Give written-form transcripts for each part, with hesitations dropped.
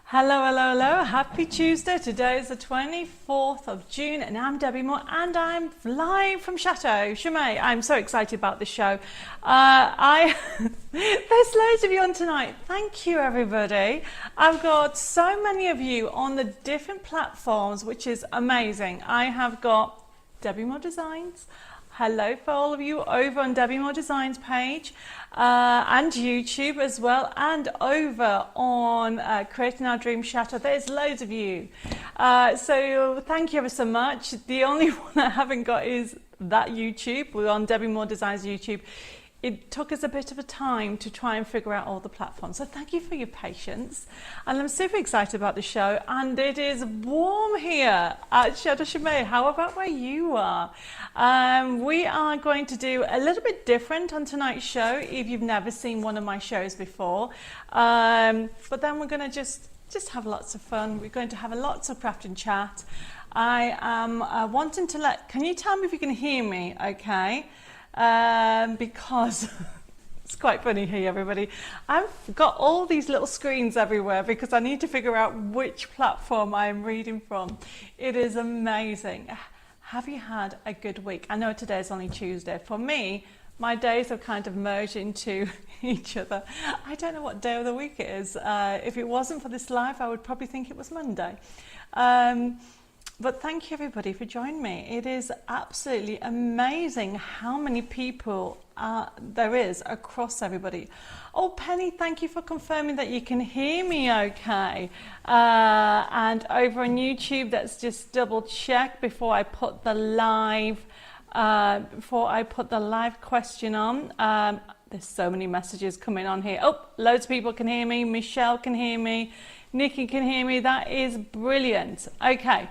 Hello, hello, hello. Happy Tuesday. Today is the 24th of June and I'm Debbie Moore and I'm live from Chateau Chomet. I'm so excited about this show. There's loads of you on tonight. Thank you, everybody. I've got so many of you on the different platforms, which is amazing. I have got Debbie Moore Designs. Hello for all of you over on Debbie Moore Designs page and YouTube as well, and over on Creating Our Dream Chateau. There's loads of you. So thank you ever so much. The only one I haven't got is that YouTube. We're on Debbie Moore Designs YouTube. It took us a bit of a time to try and figure out all the platforms. So thank you for your patience. And I'm super excited about the show. And it is warm here at Chateau Chomet. How about where you are? We are going to do a little bit different on tonight's show if you've never seen one of my shows before. But then we're going to just have lots of fun. We're going to have lots of craft and chat. I am wanting to can you tell me if you can hear me okay? Because it's quite funny here, everybody. I've got all these little screens everywhere because I need to figure out which platform I'm reading from. It is amazing. Have you had a good week? I know today is only Tuesday. For me, my days have kind of merged into each other. I don't know what day of the week it is. If it wasn't for this live, I would probably think it was Monday. But thank you, everybody, for joining me. It is absolutely amazing how many people there is across everybody. Oh, Penny, thank you for confirming that you can hear me okay. And over on YouTube, let's just double check before I put the live question on. There's so many messages coming on here. Oh, loads of people can hear me. Michelle can hear me. Nikki can hear me. That is brilliant. Okay.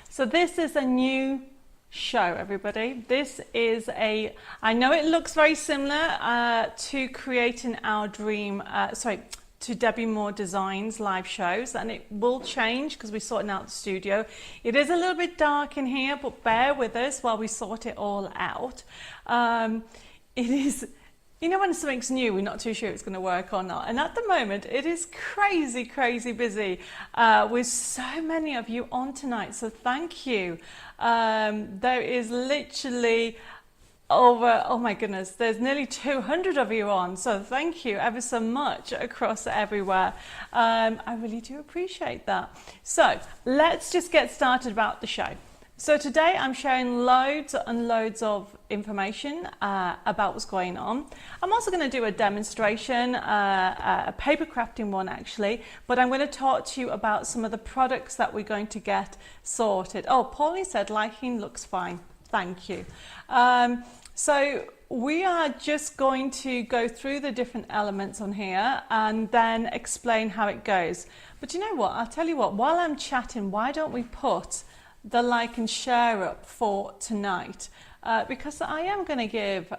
So this is a new show, everybody. This is I know it looks very similar to Creating Our Dream, to Debbie Moore Designs live shows, and it will change because we're sorting out the studio. It is a little bit dark in here, but bear with us while we sort it all out. It is, you know, when something's new, we're not too sure it's going to work or not. And at the moment, it is crazy, crazy busy with so many of you on tonight. So thank you. There is literally over, oh my goodness, there's nearly 200 of you on. So thank you ever so much across everywhere. I really do appreciate that. So let's just get started about the show. So today I'm sharing loads and loads of information about what's going on. I'm also going to do a demonstration, a paper crafting one actually, but I'm going to talk to you about some of the products that we're going to get sorted. Oh, Pauline said lighting looks fine. Thank you. So we are just going to go through the different elements on here and then explain how it goes. But you know what? I'll tell you what, while I'm chatting, why don't we put the like and share up for tonight, because I am going to give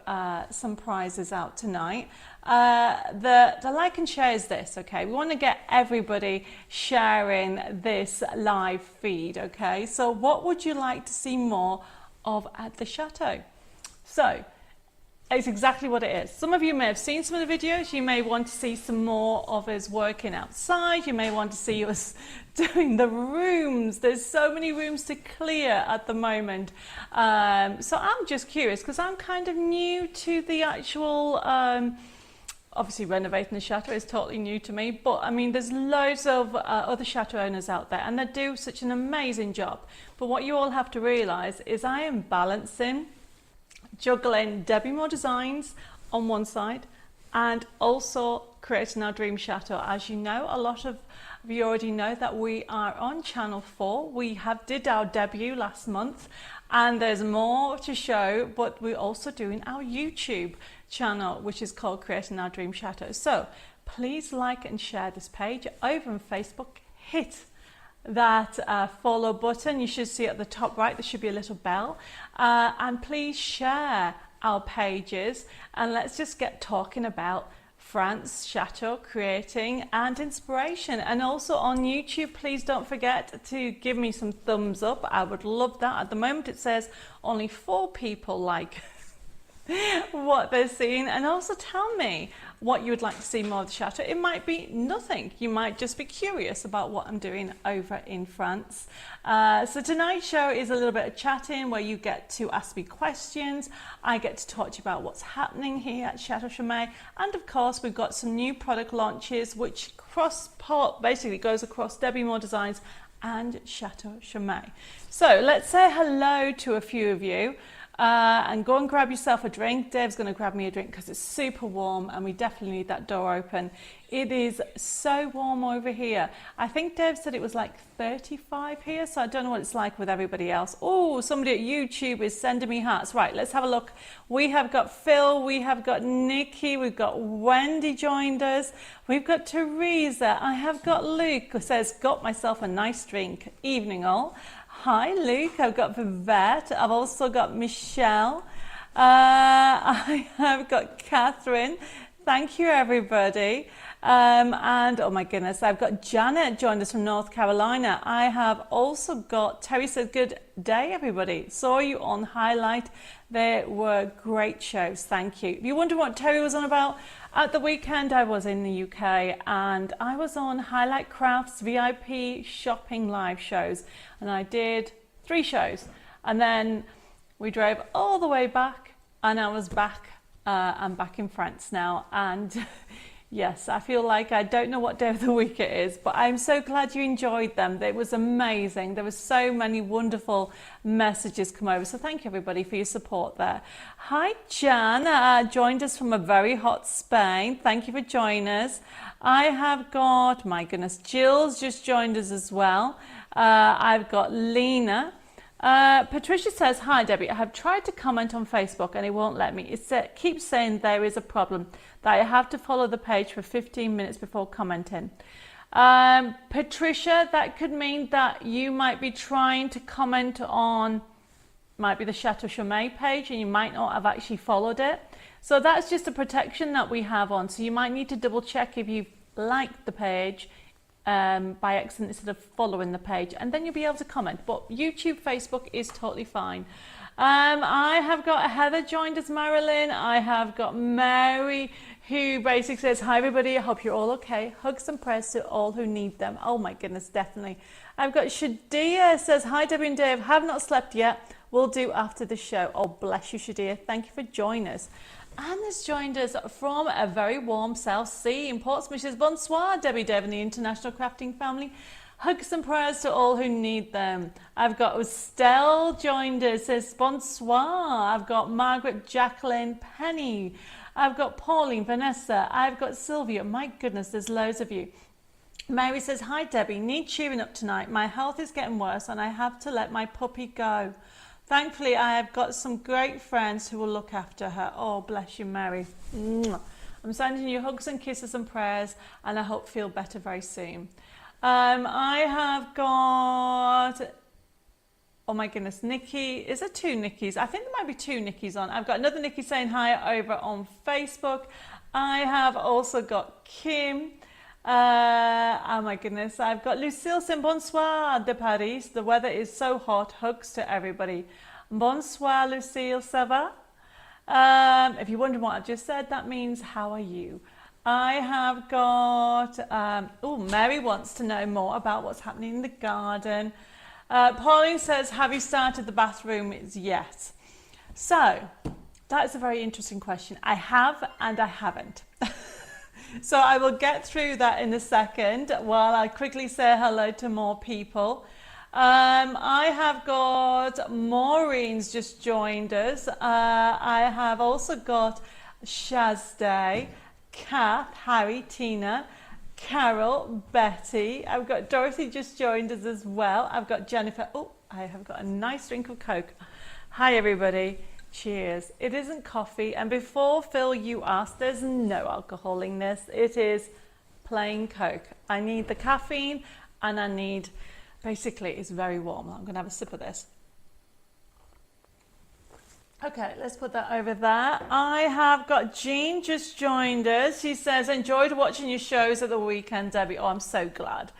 some prizes out tonight. The like and share is this, okay? We want to get everybody sharing this live feed, okay? So what would you like to see more of at the Chateau? So it's exactly what it is. Some of you may have seen some of the videos. You may want to see some more of us working outside. You may want to see us doing the rooms. There's so many rooms to clear at the moment. So I'm just curious because I'm kind of new to the actual, obviously renovating the chateau is totally new to me, but I mean there's loads of other chateau owners out there and they do such an amazing job. But what you all have to realize is I am balancing, juggling Debbie Moore Designs on one side and also Creating Our Dream Chateau. As you know, a lot of you already know that we are on Channel 4. We did our debut last month and there's more to show, but we're also doing our YouTube channel, which is called Creating Our Dream Chateau. So please like and share this page. Over on Facebook, hit that follow button. You should see at the top right, there should be a little bell. And please share our pages and let's just get talking about France, Chateau, creating and inspiration. And also on YouTube, please don't forget to give me some thumbs up. I would love that. At the moment it says only 4 people like what they're seeing, and also tell me what you would like to see more of the chateau. It might be nothing. You might just be curious about what I'm doing over in France. So tonight's show is a little bit of chatting where you get to ask me questions. I get to talk to you about what's happening here at Chateau Chomet. And of course, we've got some new product launches which basically goes across Debbie Moore Designs and Chateau Chomet. So let's say hello to a few of you and go and grab yourself a drink. Dave's going to grab me a drink because it's super warm and we definitely need that door open. It is so warm over here. I think Dave said it was like 35 here, so I don't know what it's like with everybody else. Oh, somebody at YouTube is sending me hearts. Right, let's have a look. We have got Phil, we have got Nikki, we've got Wendy joined us, we've got Teresa, I have got Luke who says, got myself a nice drink. Evening all. Hi Luke, I've got Vivette, I've also got Michelle, I have got Catherine. Thank you everybody. And oh my goodness, I've got Janet joined us from North Carolina. I have also got Terry said, good day everybody. Saw you on Highlight. They were great shows. Thank you. If you wonder what Terry was on about, at the weekend I was in the UK and I was on Highlight Crafts VIP shopping live shows and I did 3 shows and then we drove all the way back and I was back. I'm back in France now and yes, I feel like I don't know what day of the week it is, but I'm so glad you enjoyed them. It was amazing. There were so many wonderful messages come over. So thank you everybody for your support there. Hi Jan, joined us from a very hot Spain. Thank you for joining us. I have got, my goodness, Jill's just joined us as well. I've got Lena. Patricia says, hi Debbie, I have tried to comment on Facebook and it won't let me. It keeps saying there is a problem, that I have to follow the page for 15 minutes before commenting. Patricia, that could mean that you might be trying to comment on, might be the Chateau Chomet page and you might not have actually followed it. So that's just a protection that we have on. So you might need to double check if you've liked the page by accident instead of following the page, and then you'll be able to comment. But YouTube, Facebook is totally fine. I have got Heather joined us, Marilyn. I have got Mary who basically says, hi everybody, I hope you're all okay. Hugs and prayers to all who need them. Oh my goodness, definitely. I've got Shadia says, hi Debbie and Dave, have not slept yet. We'll do after the show. Oh bless you Shadia, thank you for joining us. Anna's joined us from a very warm South Sea in Portsmouth. She says, bonsoir, Debbie, Dave and the International Crafting family. Hugs and prayers to all who need them. I've got Estelle joined us, says, bonsoir. I've got Margaret, Jacqueline, Penny. I've got Pauline, Vanessa. I've got Sylvia. My goodness, there's loads of you. Mary says, hi, Debbie. Need cheering up tonight. My health is getting worse and I have to let my puppy go. Thankfully, I have got some great friends who will look after her. Oh, bless you, Mary. Mwah. I'm sending you hugs and kisses and prayers, and I hope you feel better very soon. I have got, oh my goodness, Nikki. Is there 2 Nikkis? I think there might be 2 Nikkis on. I've got another Nikki saying hi over on Facebook. I have also got Kim. Oh my goodness, I've got Lucille saying bonsoir de Paris. The weather is so hot. Hugs to everybody. Bonsoir Lucille, ça va? If you're wondering what I've just said, that means how are you? I have got, oh, Mary wants to know more about what's happening in the garden. Pauline says, have you started the bathroom? It's yes. So, that is a very interesting question. I have and I haven't. So I will get through that in a second while I quickly say hello to more people. I have got Maureen's just joined us. I have also got Shazday, Kath, Harry, Tina, Carol, Betty. I've got Dorothy just joined us as well. I've got Jennifer. Oh, I have got a nice drink of Coke. Hi everybody. Cheers. It isn't coffee, and before Phil you asked, there's no alcohol in this. It is plain Coke. I need the caffeine and I need, basically it's very warm. I'm gonna have a sip of this. Okay, let's put that over there. I have got Jean just joined us. She says, enjoyed watching your shows at the weekend, Debbie. Oh, I'm so glad.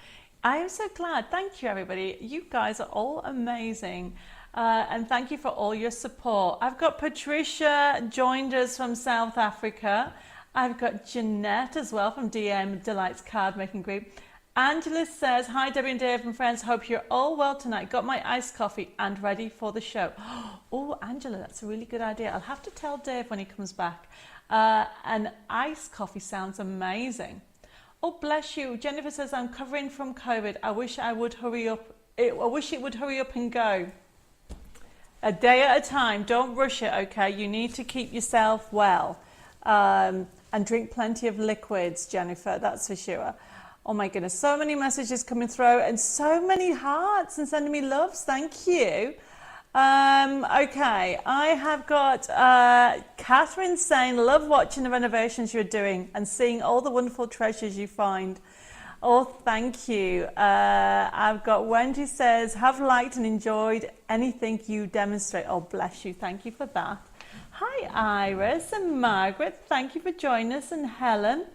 I am so glad. Thank you, everybody. You guys are all amazing. And thank you for all your support. I've got Patricia joined us from South Africa. I've got Jeanette as well from DM Delights Card Making Group. Angela says, hi Debbie and Dave and friends, hope you're all well tonight. Got my iced coffee and ready for the show. Oh, Angela, that's a really good idea. I'll have to tell Dave when he comes back. An iced coffee sounds amazing. Oh, bless you. Jennifer says, I'm recovering from COVID. I wish I would hurry up. I wish it would hurry up and go. A day at a time. Don't rush it, okay? You need to keep yourself well. And drink plenty of liquids, Jennifer, that's for sure. Oh my goodness, so many messages coming through and so many hearts and sending me loves. Thank you. Okay, I have got Catherine saying, love watching the renovations you're doing and seeing all the wonderful treasures you find. Oh, thank you. I've got Wendy says, have liked and enjoyed anything you demonstrate. Oh, bless you. Thank you for that. Hi, Iris and Margaret. Thank you for joining us. And Helen.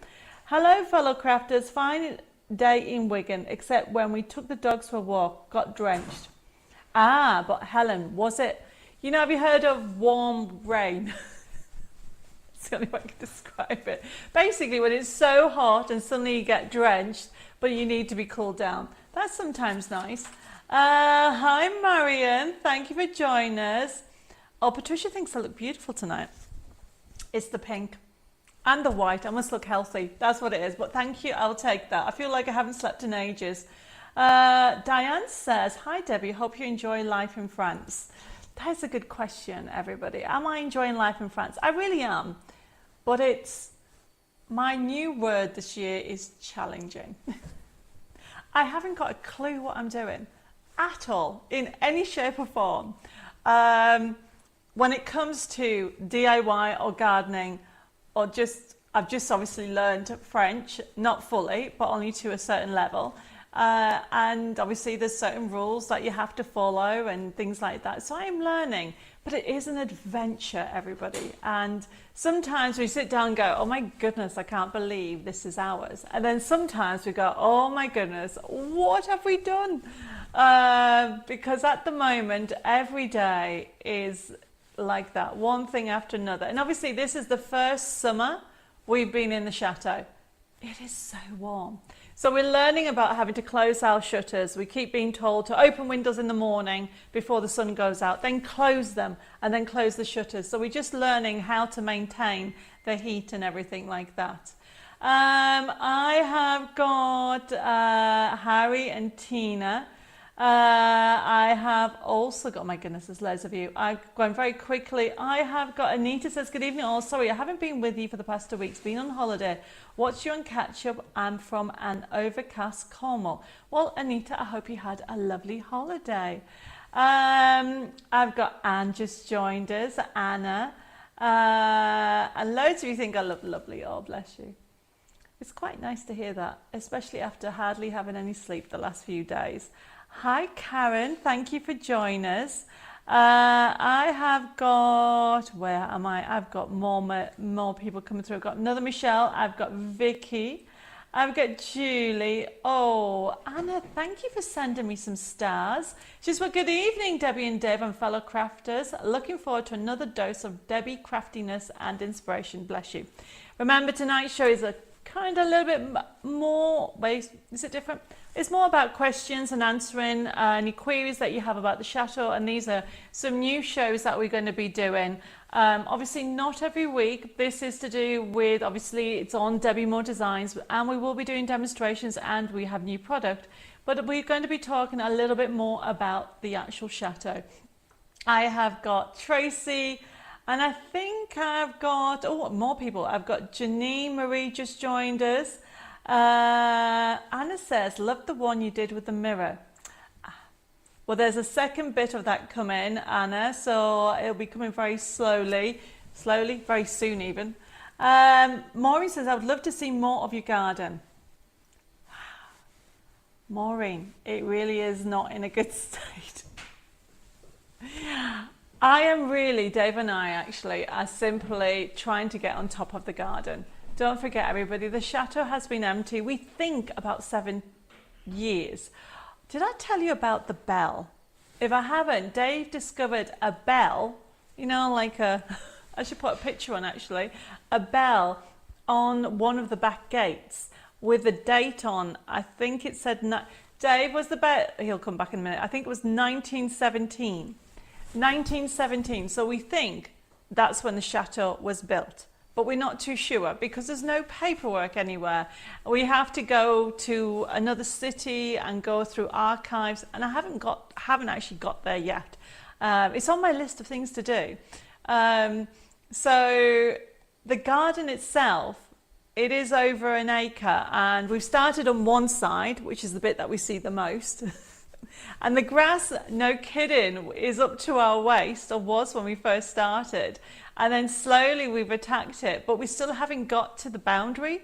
Hello, fellow crafters. Fine day in Wigan, except when we took the dogs for a walk, got drenched. Ah, but Helen, was it, you know, have you heard of warm rain? It's the only way I can describe it. Basically, when it's so hot and suddenly you get drenched, but you need to be cooled down. That's sometimes nice. Hi, Marion. Thank you for joining us. Oh, Patricia thinks I look beautiful tonight. It's the pink and the white. I must look healthy. That's what it is. But thank you. I'll take that. I feel like I haven't slept in ages. Diane says, hi, Debbie. Hope you enjoy life in France. That's a good question, everybody. Am I enjoying life in France? I really am. But it's, my new word this year is challenging. I haven't got a clue what I'm doing at all, in any shape or form. When it comes to DIY or gardening, or I've just obviously learned French, not fully, but only to a certain level. And obviously there's certain rules that you have to follow and things like that. So I'm learning, but it is an adventure, everybody. And sometimes we sit down and go, oh my goodness, I can't believe this is ours. And then sometimes we go, oh my goodness, what have we done? Because at the moment, every day is like that, one thing after another. And obviously this is the first summer we've been in the chateau. It is so warm. So we're learning about having to close our shutters. We keep being told to open windows in the morning before the sun goes out, then close them and then close the shutters. So we're just learning how to maintain the heat and everything like that. I have got Harry and Tina. I have also got, my goodness, there's loads of you. I'm going very quickly. I have got Anita says, good evening all. Sorry, I haven't been with you for the past 2 weeks. Been on holiday. Watch you on catch up. I'm from an overcast Cornwall. Well, Anita, I hope you had a lovely holiday. I've got Anne just joined us, Anna. And loads of you think I look lovely. Oh, bless you. It's quite nice to hear that, especially after hardly having any sleep the last few days. Hi Karen, thank you for joining us. I have got, where am I? I've got more people coming through. I've got another Michelle, I've got Vicky, I've got Julie. Oh, Anna, thank you for sending me some stars. She's well, good evening, Debbie and Dave and fellow crafters. Looking forward to another dose of Debbie craftiness and inspiration. Bless you. Remember, tonight's show is a kind of a little bit more, wait, is it different? It's more about questions and answering any queries that you have about the chateau, and these are some new shows that we're going to be doing. Obviously not every week. This is to do with, obviously it's on Debbie Moore Designs, and we will be doing demonstrations and we have new product, but we're going to be talking a little bit more about the actual chateau. I have got Tracy, and I think I've got, oh, more people. I've got Janine Marie just joined us. Anna says, love the one you did with the mirror. Well, there's a second bit of that coming, Anna, so it'll be coming very slowly, very soon even. Maureen says, I would love to see more of your garden. Maureen, it really is not in a good state. I am really, Dave and I actually are simply trying to get on top of the garden. Don't forget, everybody, the chateau has been empty, we think, about 7 years. Did I tell you about the bell? If I haven't, Dave discovered a bell, you know, like a, I should put a picture on actually, a bell on one of the back gates with a date on. I think it said, Dave, was the bet, he'll come back in a minute. I think it was 1917. 1917. So we think that's when the chateau was built. But we're not too sure because there's no paperwork anywhere. We have to go to another city and go through archives, and I haven't actually got there yet. It's on my list of things to do. So the garden itself, it is over an acre, and we've started on one side, which is the bit that we see the most. And the grass, no kidding, is up to our waist, or was when we first started. And then slowly we've attacked it, but we still haven't got to the boundary.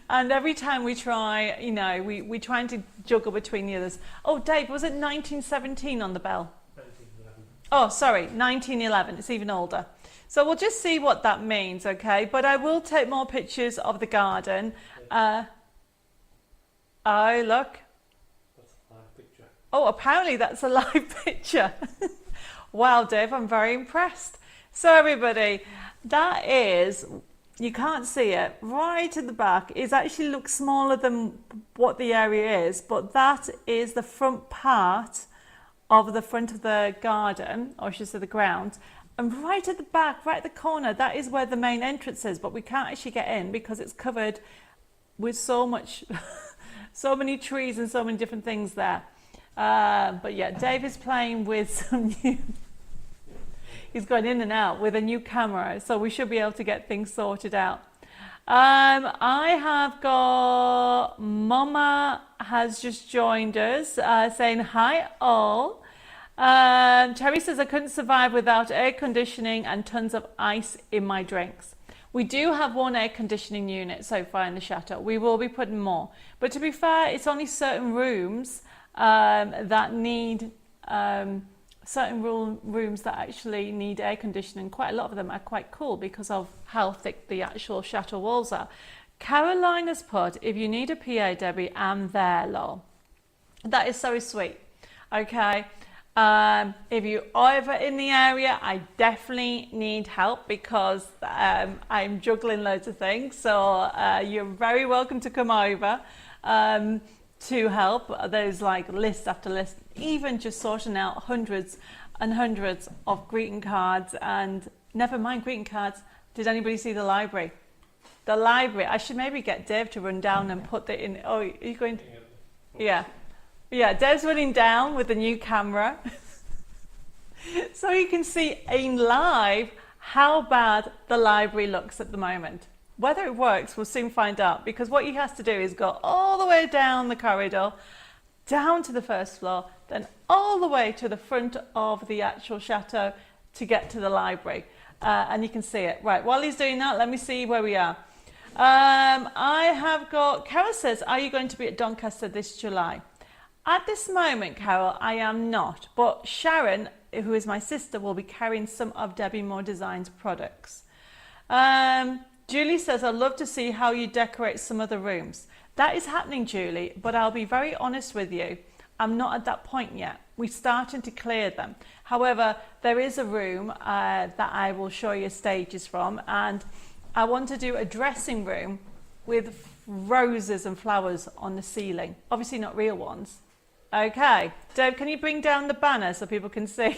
And every time we try, you know, we're trying to juggle between the others. Oh, Dave, was it 1917 on the bell? 1911. Oh, sorry, 1911. It's even older. So we'll just see what that means, okay? But I will take more pictures of the garden. Oh, look. That's a live picture. Oh, apparently that's a live picture. Wow, Dave, I'm very impressed. So everybody, that is, you can't see it, right at the back. It actually looks smaller than what the area is, but that is the front part of the front of the garden, or I should say the ground. And right at the back, right at the corner, that is where the main entrance is, but we can't actually get in because it's covered with so much, so many trees and so many different things there. But yeah, Dave is playing with some new, he's going in and out with a new camera, so we should be able to get things sorted out. I have got, Mama has just joined us, saying hi all. Terry says, I couldn't survive without air conditioning and tons of ice in my drinks. We do have one air conditioning unit so far in the chateau. We will be putting more. But to be fair, it's only certain rooms that need, rooms that actually need air conditioning. Quite a lot of them are quite cool because of how thick the actual chateau walls are. Caroline has put, if you need a PA, Debbie, I'm there, lol. That is so sweet. Okay. If you're over in the area, I definitely need help because I'm juggling loads of things. So you're very welcome to come over to help. There's like list after list, even just sorting out hundreds and hundreds of greeting cards. And never mind greeting cards. Did anybody see the library? The library. I should maybe get Dave to run down and put that in. Oh, are you going to? Yeah. Yeah, Dev's running down with the new camera. So you can see in live how bad the library looks at the moment. Whether it works, we'll soon find out, because what he has to do is go all the way down the corridor, down to the first floor, then all the way to the front of the actual chateau to get to the library. And you can see it. Right, while he's doing that, let me see where we are. I have got, Carol says, are you going to be at Doncaster this July? At this moment, Carol, I am not, but Sharon, who is my sister, will be carrying some of Debbie Moore Designs products. Julie says, I'd love to see how you decorate some of the rooms. That is happening, Julie, but I'll be very honest with you. I'm not at that point yet. We're starting to clear them. However, there is a room that I will show you stages from, and I want to do a dressing room with roses and flowers on the ceiling. Obviously not real ones. Okay, Dave, can you bring down the banner so people can see?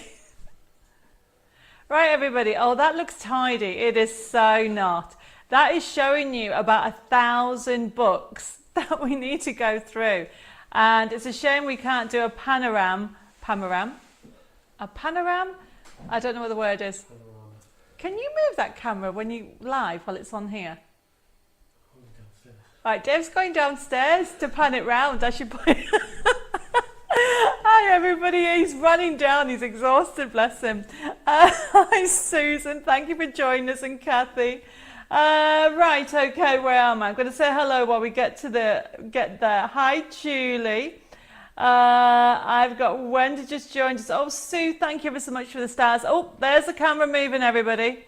Right, everybody. Oh, that looks tidy. It is so not. That is showing you about 1,000 books that we need to go through. And it's a shame we can't do a panorama? A panorama? I don't know what the word is. Panorama. Can you move that camera when you live while it's on here? Downstairs. Right, Dave's going downstairs to pan it round. I should put it. Hi everybody, he's running down, he's exhausted, bless him. Hi Susan, thank you for joining us, and Kathy. Right, okay, where am I? I'm going to say hello while we get there. Hi Julie. I've got Wendy just joined us. Oh Sue, thank you ever so much for the stars. Oh, there's the camera moving, everybody.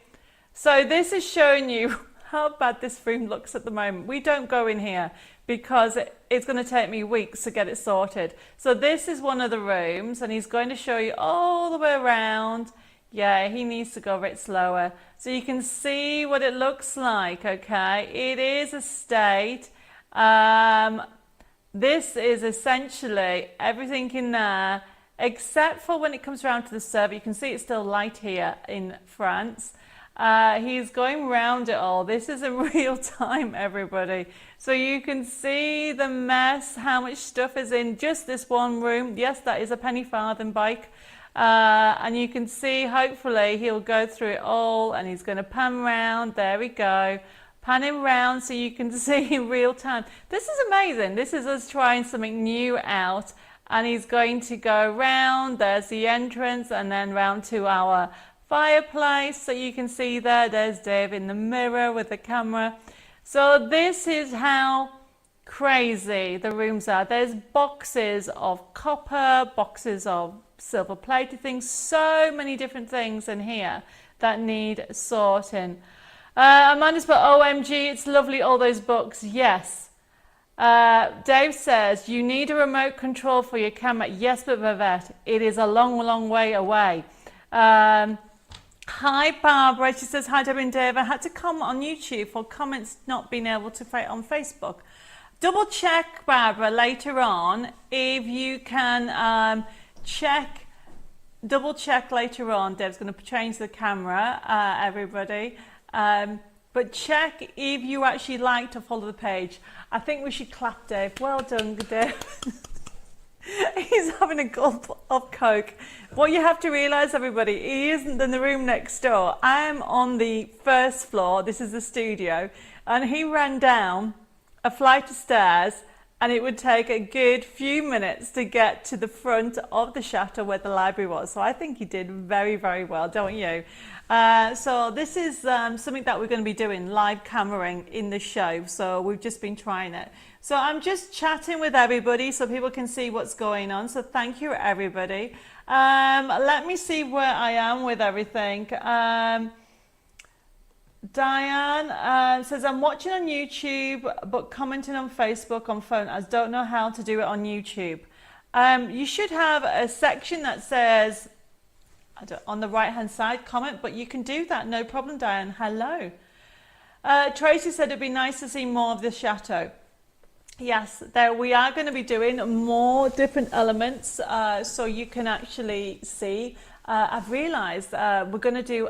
So this is showing you how bad this room looks at the moment. We don't go in here because it's going to take me weeks to get it sorted. So this is one of the rooms, and he's going to show you all the way around. Yeah, he needs to go a bit slower. So you can see what it looks like, okay? It is a state. This is essentially everything in there, except for when it comes around to the server. You can see it's still light here in France. He's going round it all. This is in real time, everybody. So you can see the mess, how much stuff is in just this one room. Yes, that is a penny farthing bike. And you can see, hopefully, he'll go through it all and he's going to pan round. There we go. Pan him round so you can see in real time. This is amazing. This is us trying something new out. And he's going to go round. There's the entrance and then round to our fireplace. So you can see there's Dave in the mirror with the camera. So this is how crazy the rooms are. There's boxes of copper, boxes of silver plated things, so many different things in here that need sorting. Amanda's put, OMG, it's lovely, all those books. Yes. Dave says, you need a remote control for your camera. Yes, but Vivette, it is a long, long way away. Hi, Barbara. She says, hi, Debbie and Dave. I had to comment on YouTube for comments not being able to fit on Facebook. Double check, Barbara, later on if you can double check later on. Dave's going to change the camera, everybody. But check if you actually like to follow the page. I think we should clap Dave. Well done, Dave. He's having a gulp of Coke. What you have to realise, everybody, he isn't in the room next door. I am on the first floor. This is the studio. And he ran down a flight of stairs, and it would take a good few minutes to get to the front of the chateau where the library was. So I think he did very, very well, don't you? So this is something that we're going to be doing, live cameraing in the show. So we've just been trying it. So I'm just chatting with everybody so people can see what's going on. So thank you, everybody. Let me see where I am with everything. Diane says, I'm watching on YouTube, but commenting on Facebook on phone. I don't know how to do it on YouTube. You should have a section that says, on the right hand side, comment, but you can do that, no problem, Diane. Hello. Tracy said it'd be nice to see more of the chateau. Yes, we are going to be doing more different elements so you can actually see. I've realized we're going to do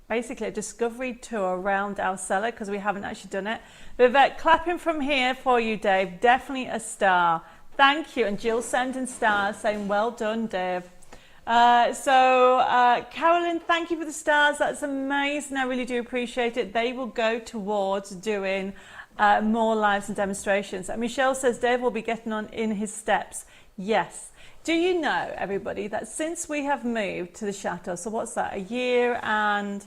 basically a discovery tour around our cellar because we haven't actually done it. Vivette, clapping from here for you, Dave. Definitely a star. Thank you. And Jill sending stars saying, well done, Dave. Carolyn, thank you for the stars. That's amazing. I really do appreciate it. They will go towards doing more lives and demonstrations. And Michelle says Dave will be getting on in his steps. Yes. Do you know, everybody, that since we have moved to the chateau, so what's that, a year and...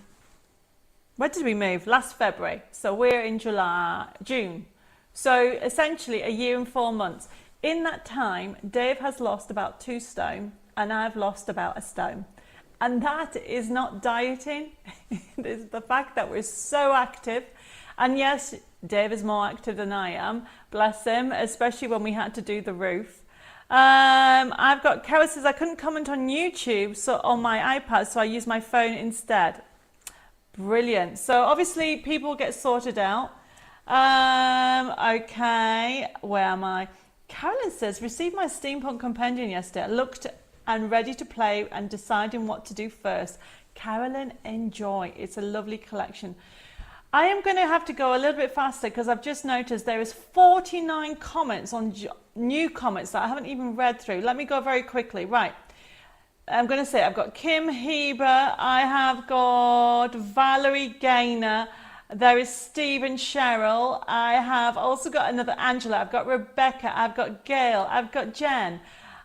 When did we move? Last February. So we're in June. So essentially a year and 4 months. In that time, Dave has lost about 2 stone and I've lost about 1 stone. And that is not dieting. It is the fact that we're so active. And yes, Dave is more active than I am. Bless him, especially when we had to do the roof. I've got Kara says I couldn't comment on YouTube so on my iPad, so I use my phone instead. Brilliant. So obviously people get sorted out. Okay, where am I? Carolyn says received my steampunk compendium yesterday. I looked and ready to play and deciding what to do first. Carolyn, enjoy. It's a lovely collection. I am going to have to go a little bit faster because I've just noticed there is 49 comments on new comments that I haven't even read through. Let me go very quickly. Right. I'm going to say I've got Kim Heber. I have got Valerie Gaynor. There is Stephen Cheryl. I have also got another Angela. I've got Rebecca. I've got Gail. I've got Jen.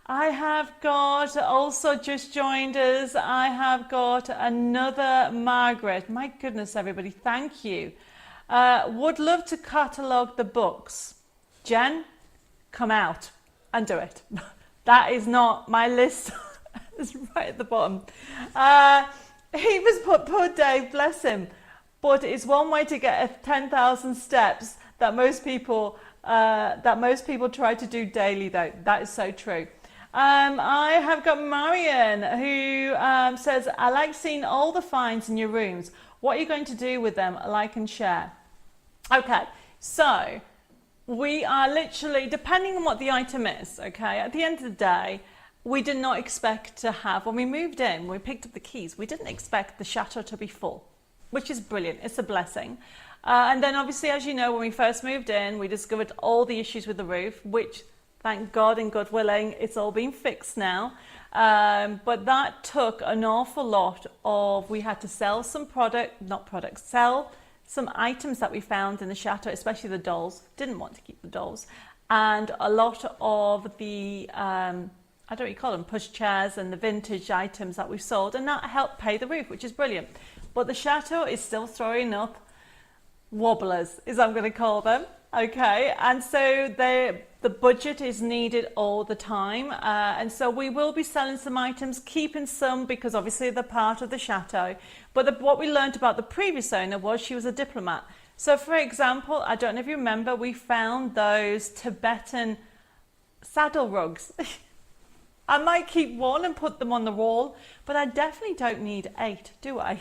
I have got also just joined us. I have got another Margaret. My goodness, everybody, thank you. Would love to catalogue the books. Jen, come out and do it. That is not my list. It's right at the bottom. He was poor Dave, bless him. But it's one way to get 10,000 steps that most people try to do daily, though. That is so true. I have got Marion who says, I like seeing all the finds in your rooms. What are you going to do with them? Like and share. Okay, so we are literally, depending on what the item is, okay, at the end of the day, we did not expect to have, when we moved in, we picked up the keys, we didn't expect the chateau to be full, which is brilliant. It's a blessing. And then obviously, as you know, when we first moved in, we discovered all the issues with the roof, which thank God and God willing, it's all been fixed now. But that took an awful lot of, we had to sell some sell some items that we found in the chateau, especially the dolls. Didn't want to keep the dolls. And a lot of the, I don't know what you call them, push chairs and the vintage items that we sold. And that helped pay the roof, which is brilliant. But the chateau is still throwing up wobblers, as I'm going to call them. Okay, and so the budget is needed all the time, and so we will be selling some items, keeping some because obviously they're part of the chateau. But what we learned about the previous owner was she was a diplomat. So for example, I don't know if you remember, we found those Tibetan saddle rugs. I might keep one and put them on the wall, but I definitely don't need 8, do I?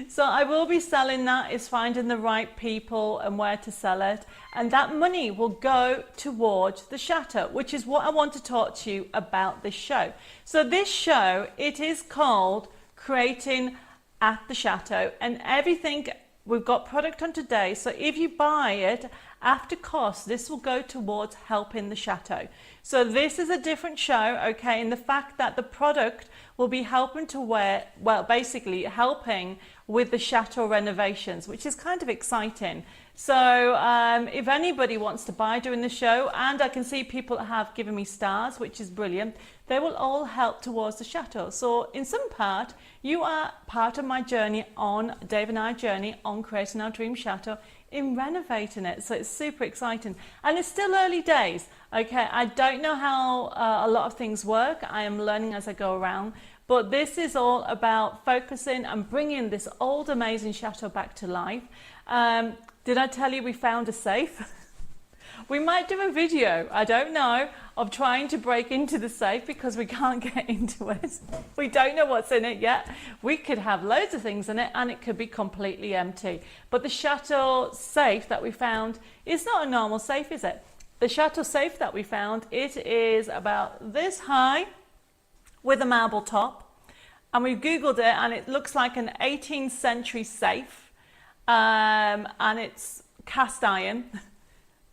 So I will be selling that, is finding the right people and where to sell it. And that money will go towards the chateau, which is what I want to talk to you about this show. So this show, it is called Creating at the Chateau, and everything, we've got product on today. So if you buy it after cost, this will go towards helping the chateau. So this is a different show, okay, in the fact that the product will be helping to basically helping with the chateau renovations, which is kind of exciting. So if anybody wants to buy during the show, and I can see people have given me stars, which is brilliant, they will all help towards the chateau. So in some part, you are part of my journey on, Dave and I journey on creating our dream chateau, in renovating it. So it's super exciting, and it's still early days. Okay, I don't know how a lot of things work. I am learning as I go around, but this is all about focusing and bringing this old amazing chateau back to life. Did I tell you we found a safe? We might do a video, I don't know, of trying to break into the safe because we can't get into it. We don't know what's in it yet. We could have loads of things in it and it could be completely empty. But the chateau safe that we found is not a normal safe, is it? The chateau safe that we found, it is about this high with a marble top. And we've Googled it and it looks like an 18th century safe. And it's cast iron.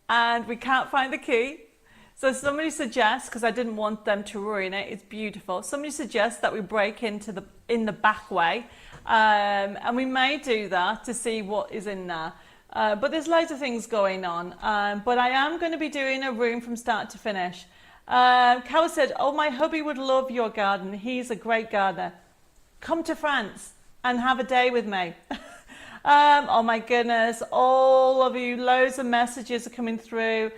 And we can't find the key. So somebody suggests, because I didn't want them to ruin it, it's beautiful. Somebody suggests that we break into in the back way. And we may do that to see what is in there. But there's loads of things going on. But I am going to be doing a room from start to finish. Carol said, oh, my hubby would love your garden. He's a great gardener. Come to France and have a day with me. Oh my goodness, all of you, loads of messages are coming through.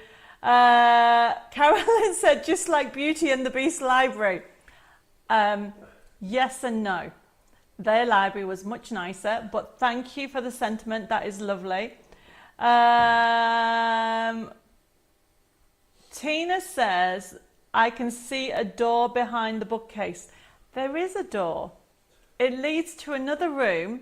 Carolyn said, just like Beauty and the Beast library. Yes and no. Their library was much nicer, but thank you for the sentiment. That is lovely. Tina says, I can see a door behind the bookcase. There is a door. It leads to another room.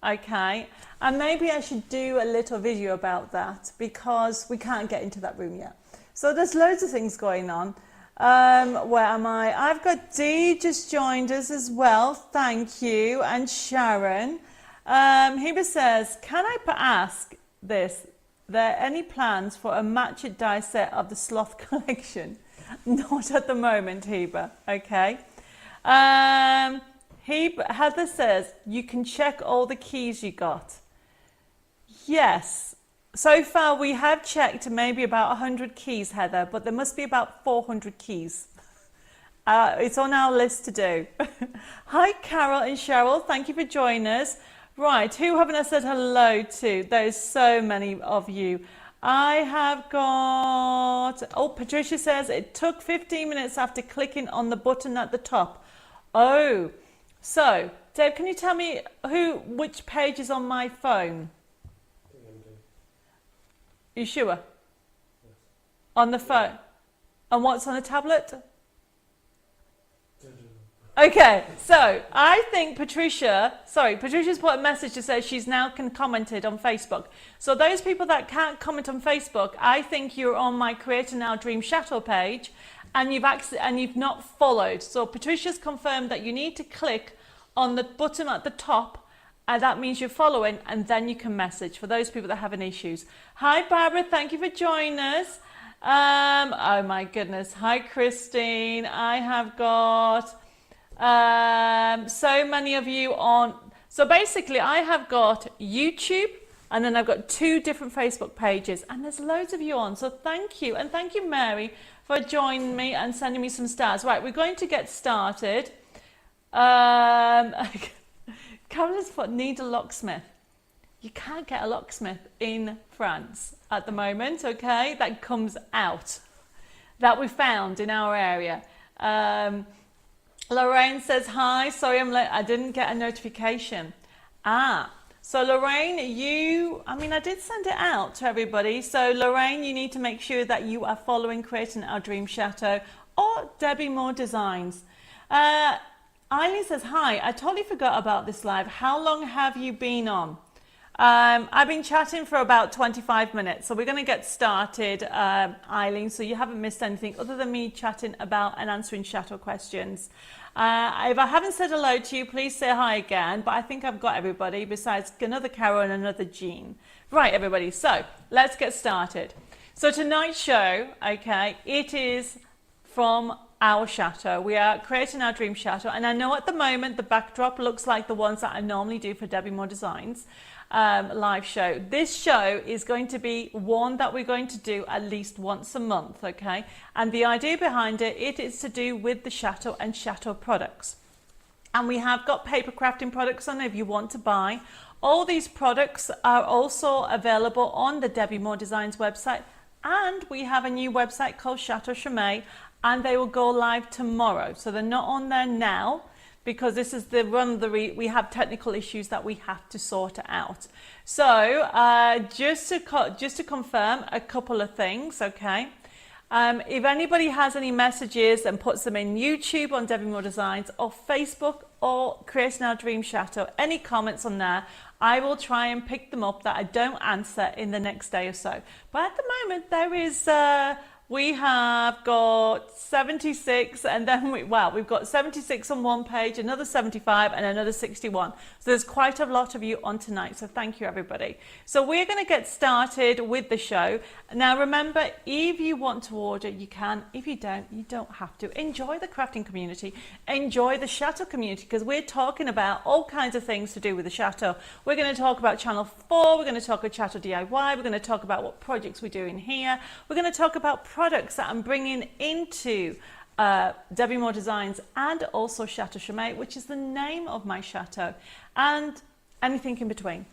Okay, and maybe I should do a little video about that because we can't get into that room yet. So there's loads of things going on. Where am I? I've got Dee just joined us as well. Thank you. And Sharon. Heba says, can I ask this? There any plans for a match it die set of the sloth collection? Not at the moment, Heba. Okay. Heather says, you can check all the keys you got. Yes. So far we have checked maybe about 100 keys, Heather, but there must be about 400 keys. It's on our list to do. Hi, Carol and Cheryl. Thank you for joining us. Right, who haven't I said hello to? There's so many of you. I have got... Oh, Patricia says, it took 15 minutes after clicking on the button at the top. Oh, so, Dave, can you tell me which page is on my phone? You sure? Yes. On the phone? And what's on the tablet? Okay, so I think Patricia's put a message to say she's now commented on Facebook. So those people that can't comment on Facebook, I think you're on my Create a Now Dream Chateau page and you've not followed. So Patricia's confirmed that you need to click on the button at the top, and that means you're following, and then you can message for those people that have any issues. Hi Barbara, thank you for joining us. Oh my goodness. Hi Christine. I have got so many of you on. So basically I have got YouTube, and then I've got 2 different Facebook pages, and there's loads of you on. So thank you. And thank you, Mary, for joining me and sending me some stars. Right, we're going to get started. Carolyn's put, need a locksmith. You can't get a locksmith in France at the moment, okay? That comes out, that we found in our area. Lorraine says, hi, sorry I'm late, I didn't get a notification. So Lorraine, I did send it out to everybody. So Lorraine, you need to make sure that you are following Creating Our Dream Chateau or Debbie Moore Designs. Eileen says, hi, I totally forgot about this live. How long have you been on? I've been chatting for about 25 minutes, so we're going to get started, Eileen, so you haven't missed anything other than me chatting about and answering Chateau questions. If I haven't said hello to you, please say hi again, but I think I've got everybody besides another Carol and another Jean. Right, everybody, so let's get started. So tonight's show, okay, it is from our chateau. We are creating our dream chateau, and I know at the moment the backdrop looks like the ones that I normally do for Debbie Moore Designs live show. This show is going to be one that we're going to do at least once a month, okay? And the idea behind it, it is to do with the chateau and chateau products. And we have got paper crafting products on if you want to buy. All these products are also available on the Debbie Moore Designs website, and we have a new website called Chateau Chomet, and they will go live tomorrow. So they're not on there now because this is the run of the we have technical issues that we have to sort out. So just to confirm a couple of things, okay? If anybody has any messages and puts them in YouTube on Debbie Moore Designs or Facebook or Creating Our Dream Chateau, any comments on there, I will try and pick them up that I don't answer in the next day or so. But at the moment there is we have got 76, and then we've got 76 on one page, another 75 and another 61. So there's quite a lot of you on tonight, so thank you everybody. So we're going to get started with the show. Now remember, if you want to order, you can. If you don't, you don't have to. Enjoy the crafting community, enjoy the Chateau community, because we're talking about all kinds of things to do with the Chateau. We're going to talk about Channel 4, we're going to talk about Chateau DIY, we're going to talk about what projects we're doing here, we're going to talk about products that I'm bringing into Debbie Moore Designs and also Chateau Chomet, which is the name of my chateau, and anything in between.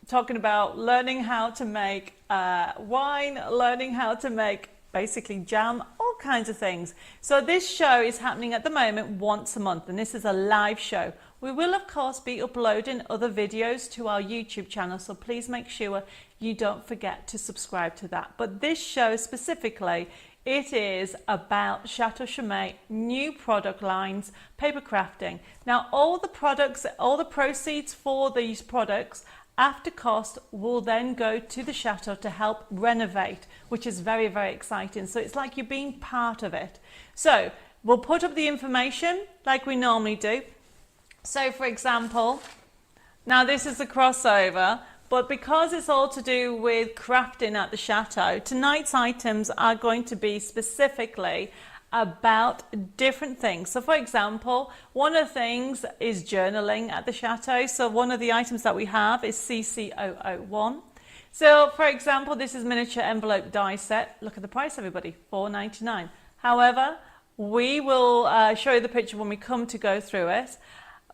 Talking about learning how to make wine, learning how to make basically jam, all kinds of things. So this show is happening at the moment once a month, and this is a live show. We will of course be uploading other videos to our YouTube channel, so please make sure you don't forget to subscribe to that. But this show specifically, it is about Chateau Chomet, new product lines, paper crafting. Now all the products, all the proceeds for these products after cost will then go to the chateau to help renovate, which is very, very exciting. So it's like you're being part of it. So we'll put up the information like we normally do. So for example, now this is a crossover, but because it's all to do with crafting at the chateau, tonight's items are going to be specifically about different things. So for example, one of the things is journaling at the chateau. So one of the items that we have is CC001. So for example, this is miniature envelope die set. Look at the price, everybody, $4.99. However, we will show you the picture when we come to go through it.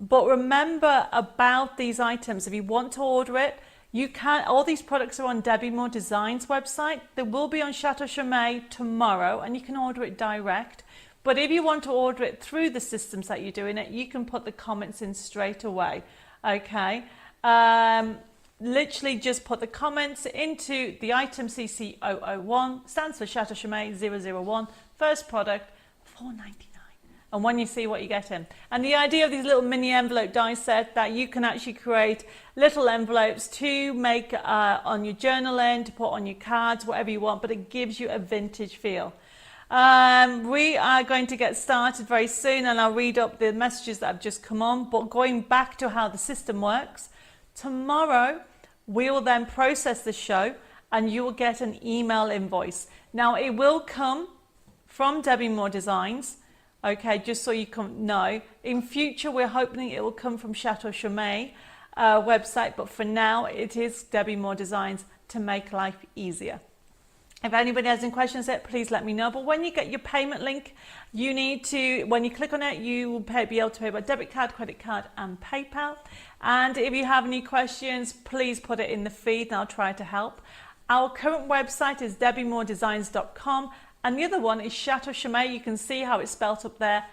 But remember about these items, if you want to order it, you can. All these products are on Debbie Moore Designs website. They will be on Chateau Chomet tomorrow, and you can order it direct. But if you want to order it through the systems that you're doing it, you can put the comments in straight away. Okay. Literally just put the comments into the item CC001, stands for Chateau Chomet 001, first product, $4.99. and when you see what you get in. And the idea of these little mini envelope die set that you can actually create little envelopes to make on your journaling, to put on your cards, whatever you want, but it gives you a vintage feel. We are going to get started very soon, and I'll read up the messages that have just come on. But going back to how the system works, tomorrow we will then process the show and you will get an email invoice. Now it will come from Debbie Moore Designs, okay, just so you can know. In future we're hoping it will come from Chateau Chomet website, but for now it is Debbie Moore Designs to make life easier. If anybody has any questions yet, please let me know. But when you get your payment link, you need to, when you click on it, you will be able to pay by debit card, credit card and PayPal. And if you have any questions, please put it in the feed and I'll try to help. Our current website is debbiemoredesigns.com, and the other one is Chateau Chomet. You can see how it's spelt up there,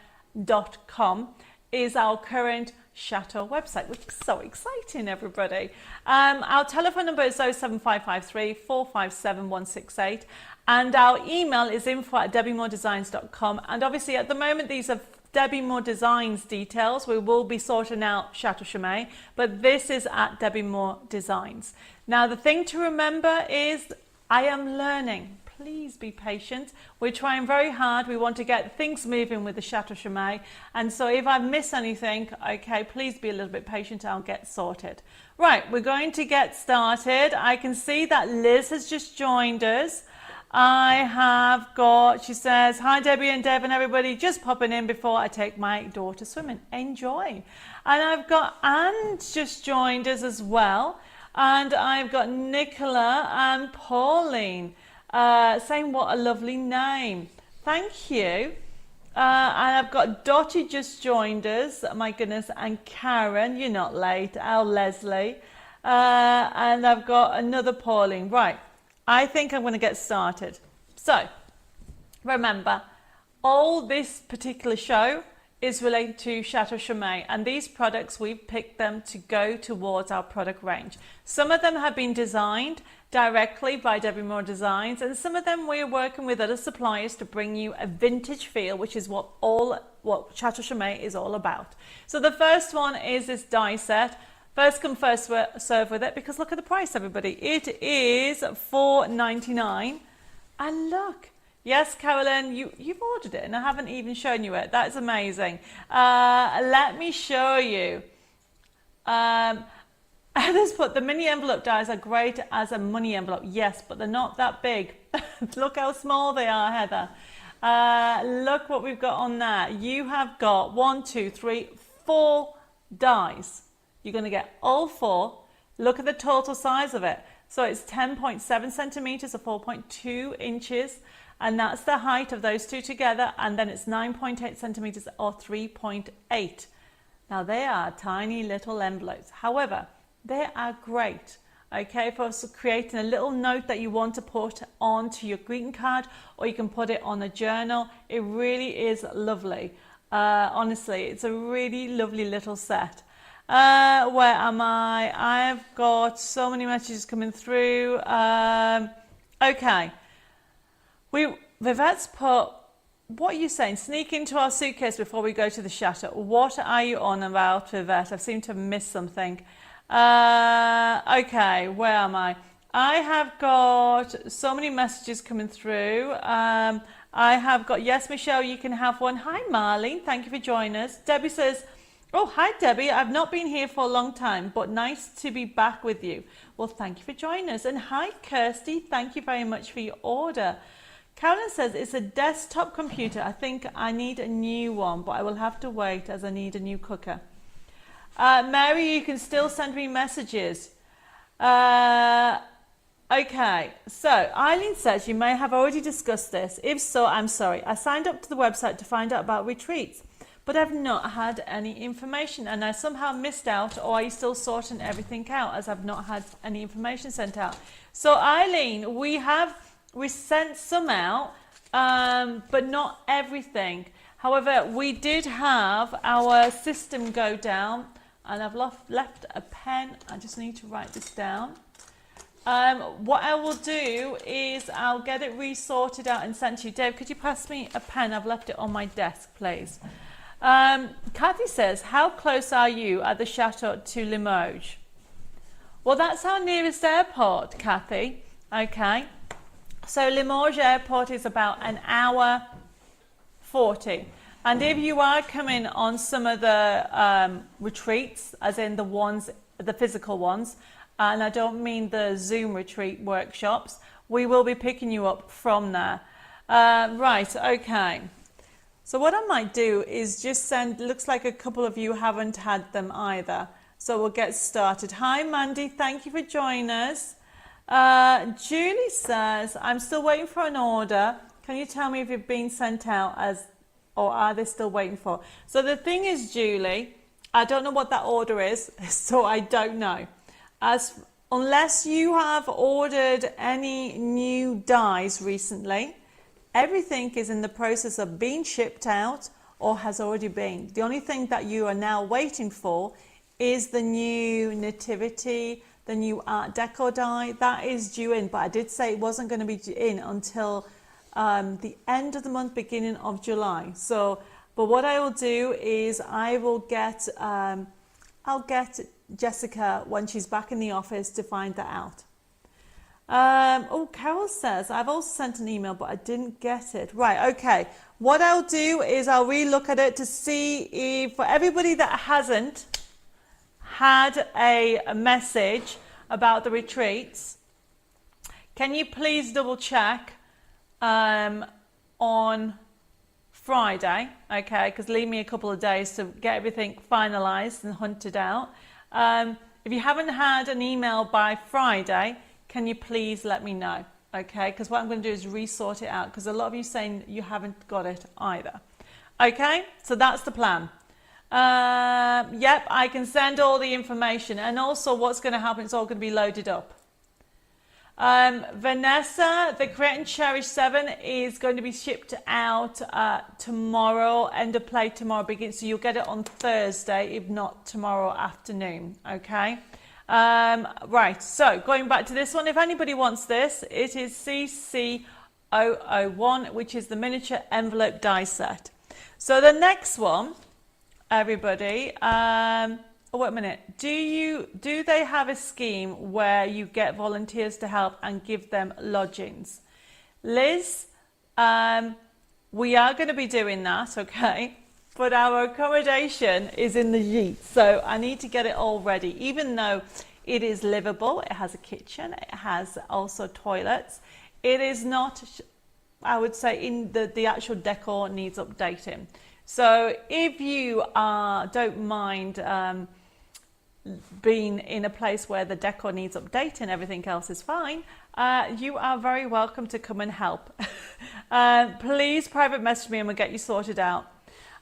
.com is our current Chateau website, which is so exciting, everybody. Our telephone number is 07553 457 168, and our email is info@debbiemoredesigns.com. And obviously at the moment these are Debbie Moore Designs details. We will be sorting out Chateau Chomet, but this is at Debbie Moore Designs. Now the thing to remember is I am learning. Please be patient. We're trying very hard. We want to get things moving with the Chateau Chomet. And so if I miss anything, okay, please be a little bit patient. I'll get sorted. Right, we're going to get started. I can see that Liz has just joined us. I have got, she says, hi Debbie and Dev and everybody, just popping in before I take my daughter swimming. Enjoy. And I've got Anne just joined us as well. And I've got Nicola and Pauline. Saying what a lovely name. Thank you. And I've got Dottie just joined us. My goodness. And Karen, you're not late. Our Leslie. And I've got another Pauline. Right. I think I'm going to get started. So, remember, all this particular show is related to Chateau Chomet, and these products, we've picked them to go towards our product range. Some of them have been designed directly by Debbie Moore Designs, and some of them we're working with other suppliers to bring you a vintage feel, which is what Chateau Chomet is all about. So the first one is this die set. First come, first serve with it, because look at the price, everybody. It is $4.99, and look. Yes, Carolyn, you've ordered it and I haven't even shown you it. That's amazing. Let me show you. Heather's put, the mini envelope dies are great as a money envelope. Yes, but they're not that big. Look how small they are, Heather. Look what we've got on there. You have got 1, 2, 3, 4 dies. You're going to get all 4. Look at the total size of it. So it's 10.7 centimeters or 4.2 inches. And that's the height of those two together, and then it's 9.8 centimeters or 3.8. Now they are tiny little envelopes. However, they are great, okay, for creating a little note that you want to put onto your greeting card, or you can put it on a journal. It really is lovely. Honestly, it's a really lovely little set. Where am I? I've got so many messages coming through. Okay. Vivette's put, what are you saying? Sneak into our suitcase before we go to the Chateau. What are you on about, Vivette? I seem to have missed something. Okay, where am I? I have got so many messages coming through. I have got, yes, Michelle, you can have one. Hi, Marlene. Thank you for joining us. Debbie says, oh, hi, Debbie. I've not been here for a long time, but nice to be back with you. Well, thank you for joining us. And hi, Kirsty. Thank you very much for your order. Carolyn says, it's a desktop computer. I think I need a new one, but I will have to wait as I need a new cooker. Mary, you can still send me messages. Okay, so Eileen says, you may have already discussed this. If so, I'm sorry. I signed up to the website to find out about retreats, but I've not had any information, and I somehow missed out, or are you still sorting everything out as I've not had any information sent out? So Eileen, we sent some out, but not everything. However, we did have our system go down, and I've left a pen. I just need to write this down. What I will do is I'll get it resorted out and sent to you. Dave, could you pass me a pen? I've left it on my desk, please. Kathy says, how close are you at the Chateau to Limoges? Well, that's our nearest airport, Kathy. Okay. So Limoges Airport is about an hour 40. And if you are coming on some of the retreats, as in the physical ones, and I don't mean the Zoom retreat workshops, we will be picking you up from there. Right, okay. So what I might do is just send, looks like a couple of you haven't had them either. So we'll get started. Hi Mandy, thank you for joining us. Julie says, I'm still waiting for an order. Can you tell me if you've been sent out or are they still waiting for? So the thing is, Julie, I don't know what that order is, so I don't know. Unless you have ordered any new dies recently, everything is in the process of being shipped out or has already been. The only thing that you are now waiting for is the new nativity, the new art deco die. That is due in, but I did say it wasn't going to be in until the end of the month, beginning of July. So, but what I will do is I will get, I'll get Jessica when she's back in the office to find that out. Oh, Carol says, I've also sent an email, but I didn't get it. Right, okay. What I'll do is I'll re-look at it to see if, for everybody that hasn't had a message about the retreats, can you please double check on Friday, okay, because leave me a couple of days to get everything finalized and hunted out. If you haven't had an email by Friday, can you please let me know, okay, because what I'm going to do is resort it out, because a lot of you saying you haven't got it either. Okay, so that's the plan. Yep, I can send all the information, and also what's going to happen, it's all going to be loaded up. Vanessa, the Create and Cherish 7 is going to be shipped out tomorrow, end of play tomorrow begins, so you'll get it on Thursday, if not tomorrow afternoon, okay? Right, so going back to this one, if anybody wants this, it is CC001, which is the miniature envelope die set. So the next one, everybody, oh wait a minute, do they have a scheme where you get volunteers to help and give them lodgings? Liz, we are going to be doing that, okay, but our accommodation is in the Jeep, so I need to get it all ready, even though it is livable, it has a kitchen, it has also toilets, it is not, I would say, in the actual decor needs updating. So if you don't mind being in a place where the decor needs updating, everything else is fine, you are very welcome to come and help. Please private message me and we'll get you sorted out.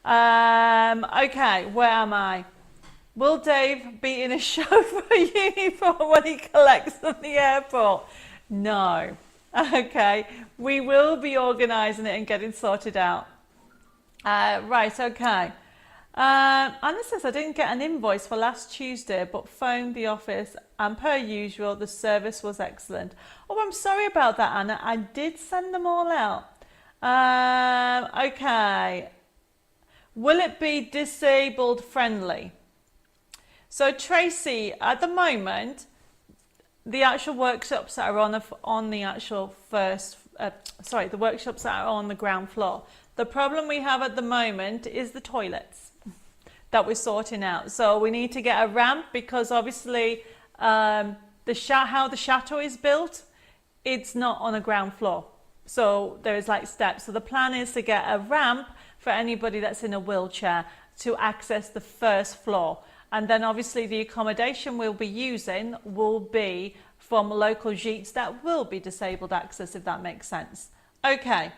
Okay, where am I? Will Dave be in a chauffeur uniform when he collects from the airport? No. Okay, we will be organising it and getting sorted out. Right, okay. Anna says, I didn't get an invoice for last Tuesday, but phoned the office, and per usual, the service was excellent. Oh, I'm sorry about that, Anna. I did send them all out. Okay. Will it be disabled friendly? So Tracy, at the moment, the actual workshops that are on the actual first, the workshops that are on the ground floor. The problem we have at the moment is the toilets that we're sorting out. So we need to get a ramp, because obviously how the chateau is built, it's not on a ground floor. So there's like steps. So the plan is to get a ramp for anybody that's in a wheelchair to access the first floor. And then obviously the accommodation we'll be using will be from local gîtes that will be disabled access, if that makes sense. Okay,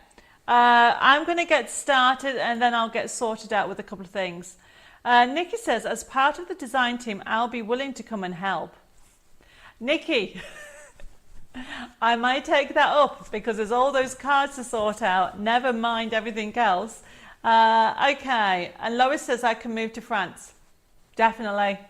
I'm going to get started and then I'll get sorted out with a couple of things. Nikki says, as part of the design team, I'll be willing to come and help. Nikki, I might take that up because there's all those cards to sort out, never mind everything else. Okay, and Lois says I can move to France. Definitely.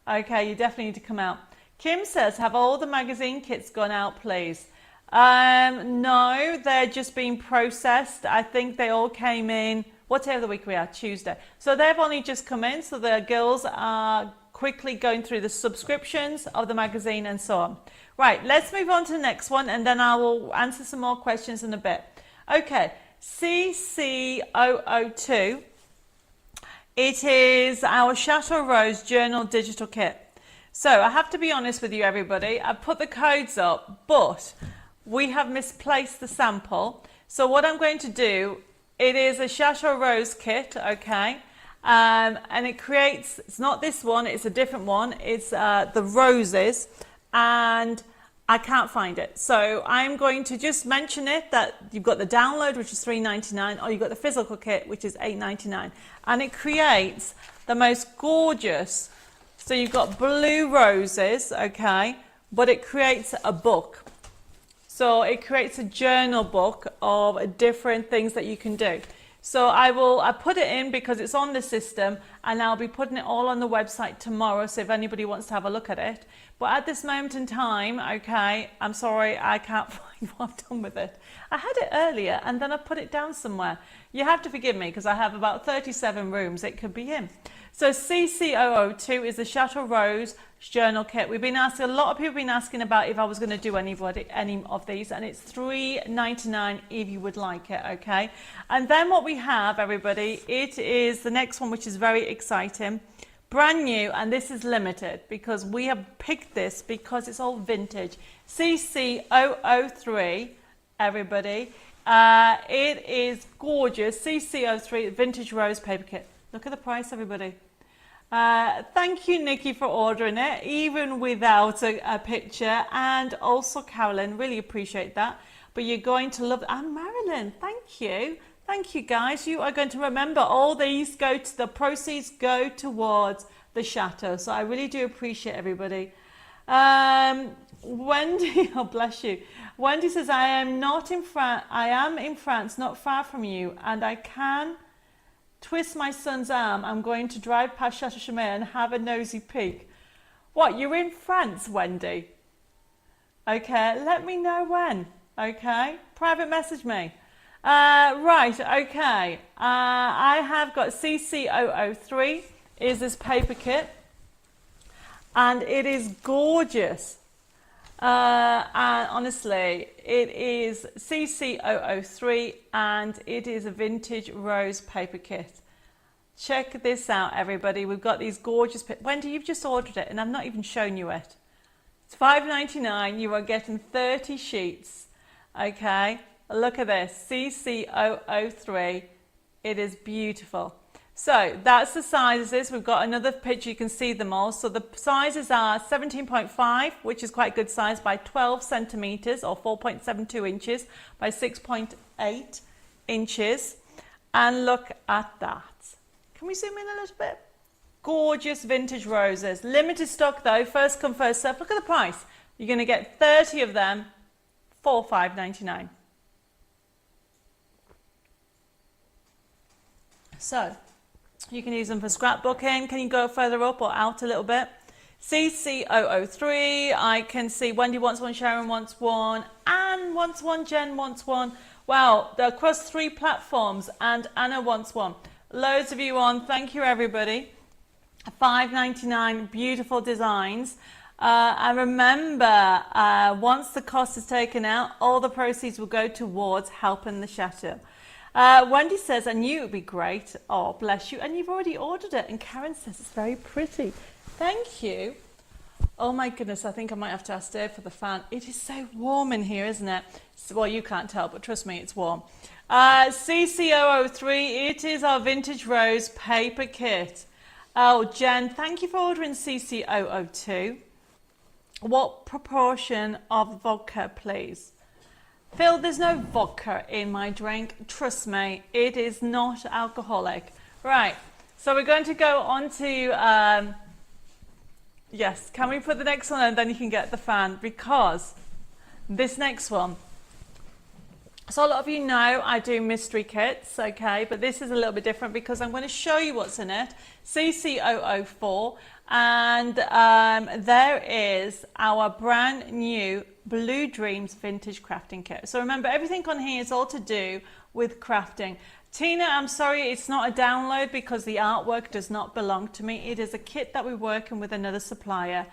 Okay, you definitely need to come out. Kim says, have all the magazine kits gone out, please? No, they're just being processed. I think they all came in, what day of the week we are? Tuesday. So they've only just come in. So the girls are quickly going through the subscriptions of the magazine and so on. Right, let's move on to the next one and then I will answer some more questions in a bit. Okay, CC002. It is our Chateau Rose Journal Digital Kit. So I have to be honest with you, everybody. I've put the codes up, but we have misplaced the sample. So what I'm going to do, it is a Chateau Rose kit, okay? And it creates, it's not this one, it's a different one. It's the roses, and I can't find it. So I'm going to just mention it, that you've got the download, which is $3.99, or you've got the physical kit, which is $8.99. And it creates the most gorgeous, so you've got blue roses, okay, but it creates a book. So it creates a journal book of different things that you can do. So I put it in because it's on the system, and I'll be putting it all on the website tomorrow, so if anybody wants to have a look at it. But at this moment in time, okay, I'm sorry, I can't find what I've done with it. I had it earlier and then I put it down somewhere. You have to forgive me because I have about 37 rooms it could be in. So CC002 is the Chateau Rose journal kit. We've been asking, a lot of people have been asking about if I was going to do any of these, and it's $3.99 if you would like it, okay? And then what we have, everybody, it is the next one, which is very exciting. Brand new, and this is limited because we have picked this because it's all vintage. CC003, everybody. It is gorgeous. CC03 Vintage Rose Paper Kit. Look at the price, everybody. Thank you, Nikki, for ordering it, even without a picture. And also, Carolyn, really appreciate that. But you're going to love it. And Marilyn, thank you. Thank you, guys. You are going to remember all these the proceeds go towards the chateau. So I really do appreciate everybody. Wendy, oh bless you. Wendy says, I am in France, not far from you, and I can twist my son's arm. I'm going to drive past Chateau Chomet and have a nosy peek. What, you're in France, Wendy? Okay, let me know when. Okay, private message me. Right, okay. I have got CC003 is this paper kit, and it is gorgeous. And honestly, it is CC003 and it is a vintage rose paper kit. Check this out, everybody. We've got these gorgeous Wendy, you've just ordered it and I've not even shown you it. It's $5.99. You are getting 30 sheets. Okay, look at this, CC003. It is beautiful. So that's the sizes. We've got another picture, you can see them all. So the sizes are 17.5, which is quite a good size, by 12 centimeters or 4.72 inches by 6.8 inches. And look at that. Can we zoom in a little bit? Gorgeous vintage roses. Limited stock though, first come, first serve. Look at the price. You're going to get 30 of them for $5.99. So you can use them for scrapbooking. Can you go further up or out a little bit? CC003. I can see Wendy wants one, Sharon wants one, Anne wants one, Jen wants one. Wow, they're across 3 platforms, and Anna wants one. Loads of you on. Thank you, everybody. $5.99, beautiful designs. I remember once the cost is taken out, all the proceeds will go towards helping the chateau. Wendy says, I knew it would be great. Oh, bless you. And you've already ordered it. And Karen says it's very pretty. Thank you. Oh my goodness, I think I might have to ask Dave for the fan. It is so warm in here, isn't it? Well, you can't tell, but trust me, it's warm. CC003, it is our vintage rose paper kit. Oh, Jen, thank you for ordering CC002. What proportion of vodka, please? Phil, there's no vodka in my drink. Trust me, it is not alcoholic. Right, so we're going to go on to, yes, can we put the next one and then you can get the fan? Because this next one, so a lot of you know I do mystery kits, okay, but this is a little bit different because I'm going to show you what's in it. CC004, and there is our brand new Blue Dreams Vintage Crafting Kit. So remember, everything on here is all to do with crafting. Tina, I'm sorry, it's not a download because the artwork does not belong to me. It is a kit that we're working with another supplier.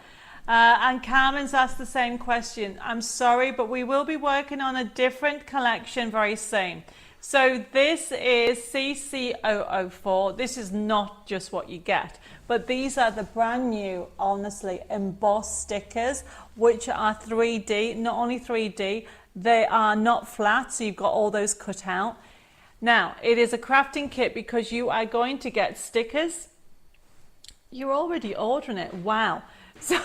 And Carmen's asked the same question. I'm sorry, but we will be working on a different collection very soon. So this is CC004. This is not just what you get, but these are the brand new, honestly, embossed stickers, which are 3D, not only 3D, they are not flat, so you've got all those cut out. Now, it is a crafting kit because you are going to get stickers. You're already ordering it, wow. So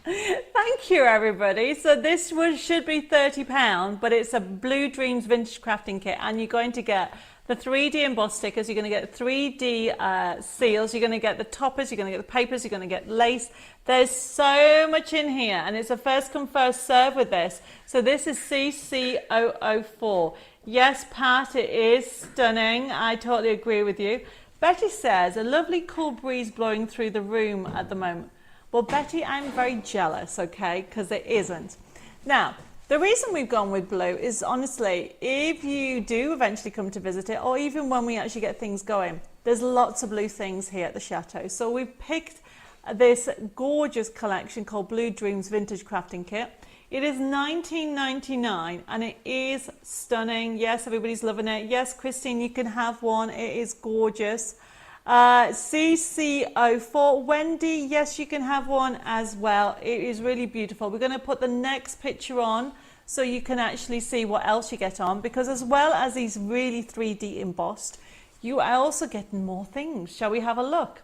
thank you, everybody. So this should be £30, but it's a Blue Dreams Vintage Crafting Kit, and you're going to get the 3D embossed stickers, you're going to get 3D seals, you're going to get the toppers, you're going to get the papers, you're going to get lace. There's so much in here, and it's a first come first serve with this. So this is CC004. Yes, Pat, it is stunning. I totally agree with you. Betty says, a lovely cool breeze blowing through the room at the moment. Well, Betty, I'm very jealous, okay, because it isn't. Now, the reason we've gone with blue is, honestly, if you do eventually come to visit it, or even when we actually get things going, there's lots of blue things here at the Chateau. So we've picked this gorgeous collection called Blue Dreams Vintage Crafting Kit. It is $19.99 and it is stunning. Yes, everybody's loving it. Yes, Christine, you can have one. It is gorgeous. CC04. Wendy, yes, you can have one as well. It is really beautiful. We're going to put the next picture on so you can actually see what else you get on, because as well as these really 3D embossed, you are also getting more things. Shall we have a look?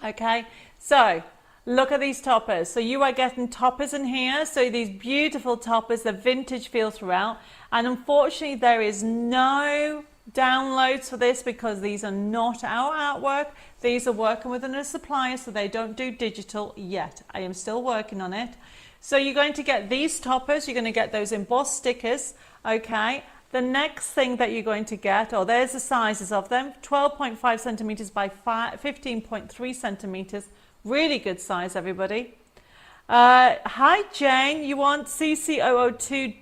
Okay, so look at these toppers. So you are getting toppers in here. So these beautiful toppers, the vintage feel throughout. And unfortunately, there is no downloads for this because these are not our artwork. These are working with another supplier, so they don't do digital yet. I am still working on it. So you're going to get these toppers. You're going to get those embossed stickers. Okay. The next thing that you're going to get, oh, there's the sizes of them, 12.5 centimeters by 15.3 centimeters. Really good size, everybody. Hi, Jane. You want CC002,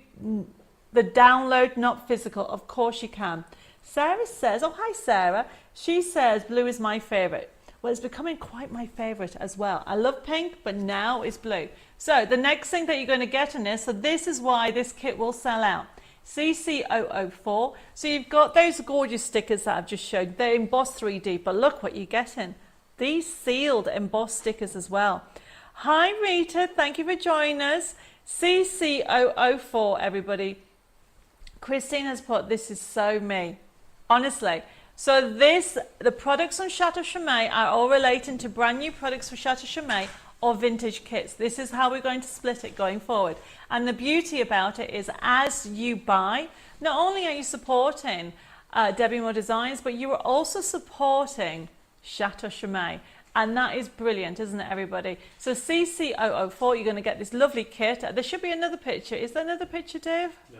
the download, not physical? Of course you can. Sarah says, oh, hi, Sarah. She says, blue is my favorite. Well, it's becoming quite my favorite as well. I love pink, but now it's blue. So the next thing that you're going to get in this, so this is why this kit will sell out. CC004. So you've got those gorgeous stickers that I've just showed. They're embossed 3D, but look what you're getting. These sealed embossed stickers as well. Hi, Rita. Thank you for joining us. CC004, everybody. Christine has put, this is so me. Honestly. So the products on Chateau Chomet are all relating to brand new products for Chateau Chomet or vintage kits. This is how we're going to split it going forward. And the beauty about it is, as you buy, not only are you supporting Debbie Moore Designs, but you are also supporting Chateau Chomet. And that is brilliant, isn't it, everybody? So CC004, you're going to get this lovely kit. There should be another picture. Is there another picture, Dave? No.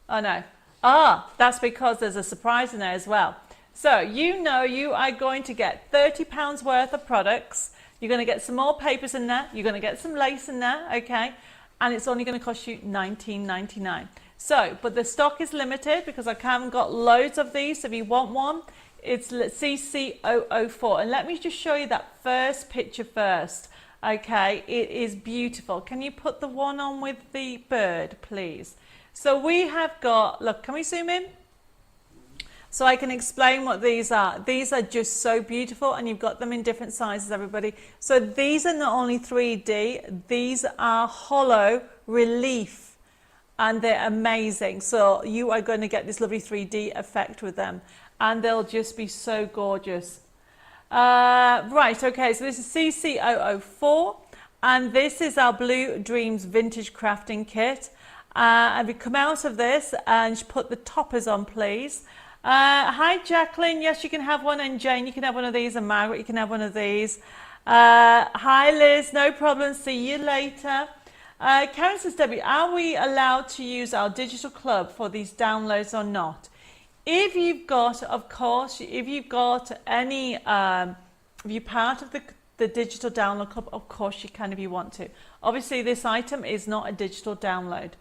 Oh, no. Ah, that's because there's a surprise in there as well. So you know you are going to get £30 worth of products. You're going to get some more papers in there. You're going to get some lace in there, okay? And it's only going to cost you $19.99. So, but the stock is limited because I haven't got loads of these. So if you want one, it's CC004. And let me just show you that first picture first. Okay, it is beautiful. Can you put the one on with the bird, please? So we have got, look, can we zoom in? So I can explain what these are. These are just so beautiful, and you've got them in different sizes, everybody. So these are not only 3D, these are hollow relief, and they're amazing. So you are going to get this lovely 3D effect with them, and they'll just be so gorgeous. Right, okay, so this is CC004, and this is our Blue Dreams Vintage Crafting Kit. And we come out of this and put the toppers on, please. Hi, Jacqueline. Yes, you can have one. And Jane, you can have one of these. And Margaret, you can have one of these. Hi, Liz. No problem. See you later. Karen says, Debbie, are we allowed to use our digital club for these downloads or not? If you've got, of course, if you've got any, if you're part of the digital download club, of course you can if you want to. Obviously, this item is not a digital download.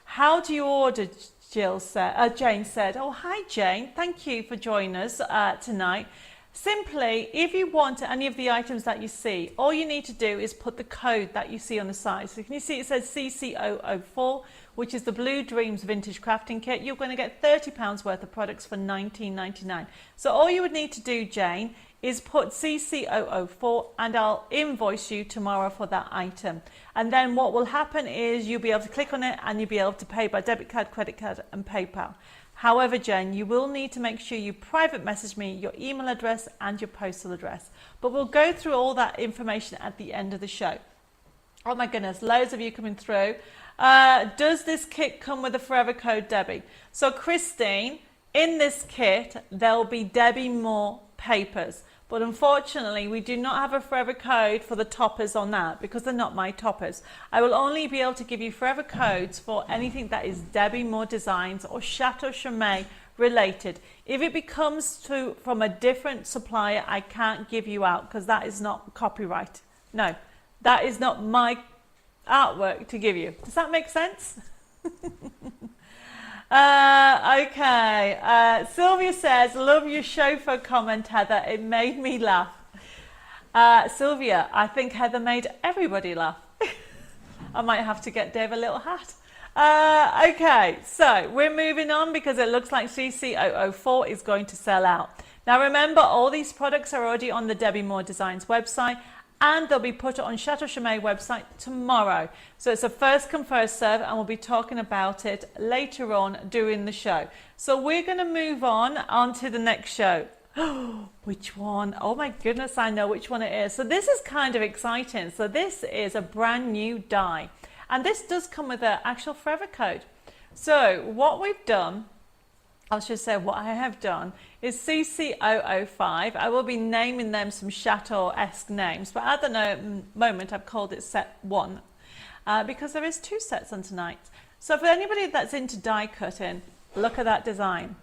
How do you order? Jane said, oh, hi Jane, thank you for joining us tonight. Simply, if you want any of the items that you see, all you need to do is put the code that you see on the side. So can you see it says CC004, which is the Blue Dreams Vintage Crafting Kit. You're going to get £30 worth of products for $19.99. So all you would need to do, Jane, is put CC004 and I'll invoice you tomorrow for that item. And then what will happen is you'll be able to click on it and you'll be able to pay by debit card, credit card and PayPal. However, Jen, you will need to make sure you private message me your email address and your postal address. But we'll go through all that information at the end of the show. Oh my goodness, loads of you coming through. Does this kit come with a forever code, Debbie? So Christine, in this kit, there'll be Debbie Moore papers. But unfortunately, we do not have a forever code for the toppers on that because they're not my toppers. I will only be able to give you forever codes for anything that is Debbie Moore Designs or Chateau Chomet related. If it becomes from a different supplier, I can't give you out because that is not copyright. No, that is not my artwork to give you. Does that make sense? Okay, Sylvia says, love your chauffeur comment, Heather. It made me laugh. Sylvia, I think Heather made everybody laugh. I might have to get Dave a little hat. Okay, so we're moving on because it looks like CC004 is going to sell out. Now remember, all these products are already on the Debbie Moore Designs website and they'll be put on Chateau Chomet website tomorrow. So it's a first come first serve and we'll be talking about it later on during the show. So we're going to move on to the next show. Which one? Oh my goodness, I know which one it is. So this is kind of exciting. So this is a brand new die and this does come with an actual forever code. So what we've done, I should say what I have done, is CC005. I will be naming them some Chateau-esque names, but at the moment I've called it set 1 because there is 2 sets on tonight. So for anybody that's into die cutting, look at that design.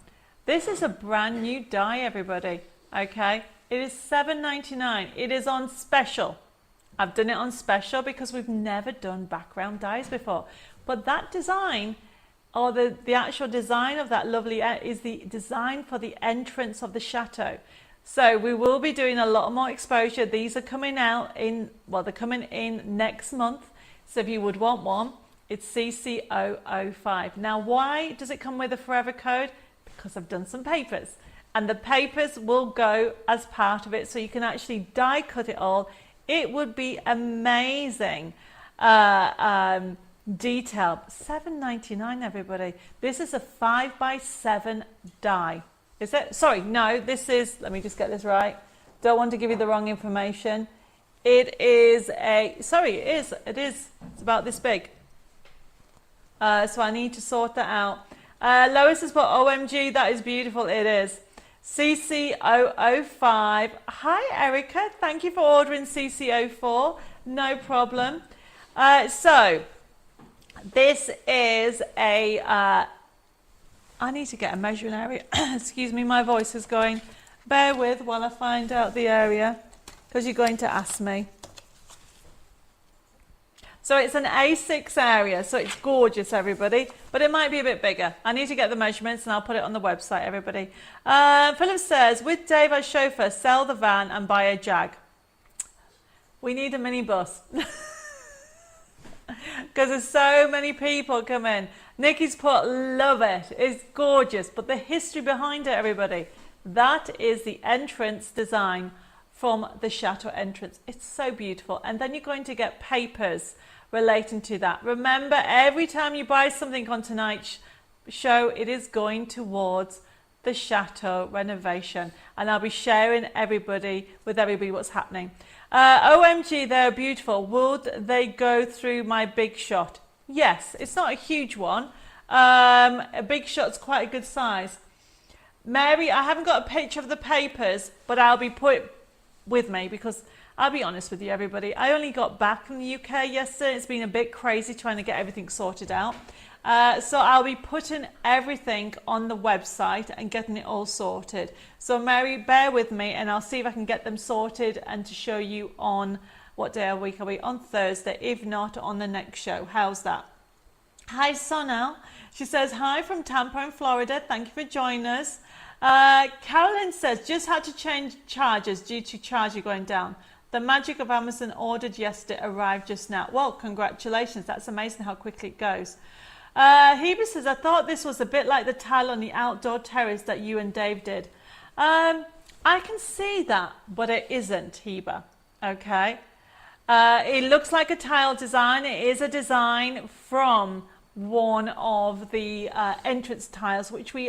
This is a brand new die, everybody. Okay, it is $7.99. It is on special. I've done it on special because we've never done background dies before, but that design, or the actual design of that lovely is the design for the entrance of the chateau. So we will be doing a lot more exposure. These are coming out in, well, they're coming in next month. So if you would want one, it's CC005. Now, why does it come with a forever code? Because I've done some papers and the papers will go as part of it. So you can actually die cut it all. It would be amazing. Detail. $7.99, everybody. This is a 5x7 die. Is it? Sorry, no, this is, let me just get this right. Don't want to give you the wrong information. It is a, sorry, it is. It's about this big. So I need to sort that out. Lois has put, OMG, that is beautiful. It is. CC005. Hi, Erica. Thank you for ordering CC04. No problem. So, this is a, I need to get a measuring area. Excuse me, my voice is going. Bear with while I find out the area, because you're going to ask me. So it's an A6 area, so it's gorgeous, everybody, but it might be a bit bigger. I need to get the measurements and I'll put it on the website, everybody. Philip says, with Dave as chauffeur, sell the van and buy a Jag. We need a minibus. Because there's so many people come in. Nikki's put, love it. It's gorgeous. But the history behind it, everybody, that is the entrance design from the chateau entrance. It's so beautiful. And then you're going to get papers relating to that. Remember, every time you buy something on tonight's show, it is going towards the chateau renovation. And I'll be sharing with everybody what's happening. OMG, they're beautiful. Would they go through my big shot? Yes, it's not a huge one. A big shot's quite a good size. Mary, I haven't got a picture of the papers, but I'll be put with me because I'll be honest with you, everybody. I only got back from the UK yesterday. It's been a bit crazy trying to get everything sorted out. So I'll be putting everything on the website and getting it all sorted. So Mary, bear with me and I'll see if I can get them sorted and to show you on, what day of the week are we? On Thursday, if not on the next show. How's that? Hi Sonal. She says, hi from Tampa in Florida. Thank you for joining us. Carolyn says, just had to change charges due to charger going down. The magic of Amazon ordered yesterday arrived just now. Well, congratulations. That's amazing how quickly it goes. Heba says, I thought this was a bit like the tile on the outdoor terrace that you and Dave did. I can see that, but it isn't, Heba. Okay. It looks like a tile design. It is a design from one of the entrance tiles, which we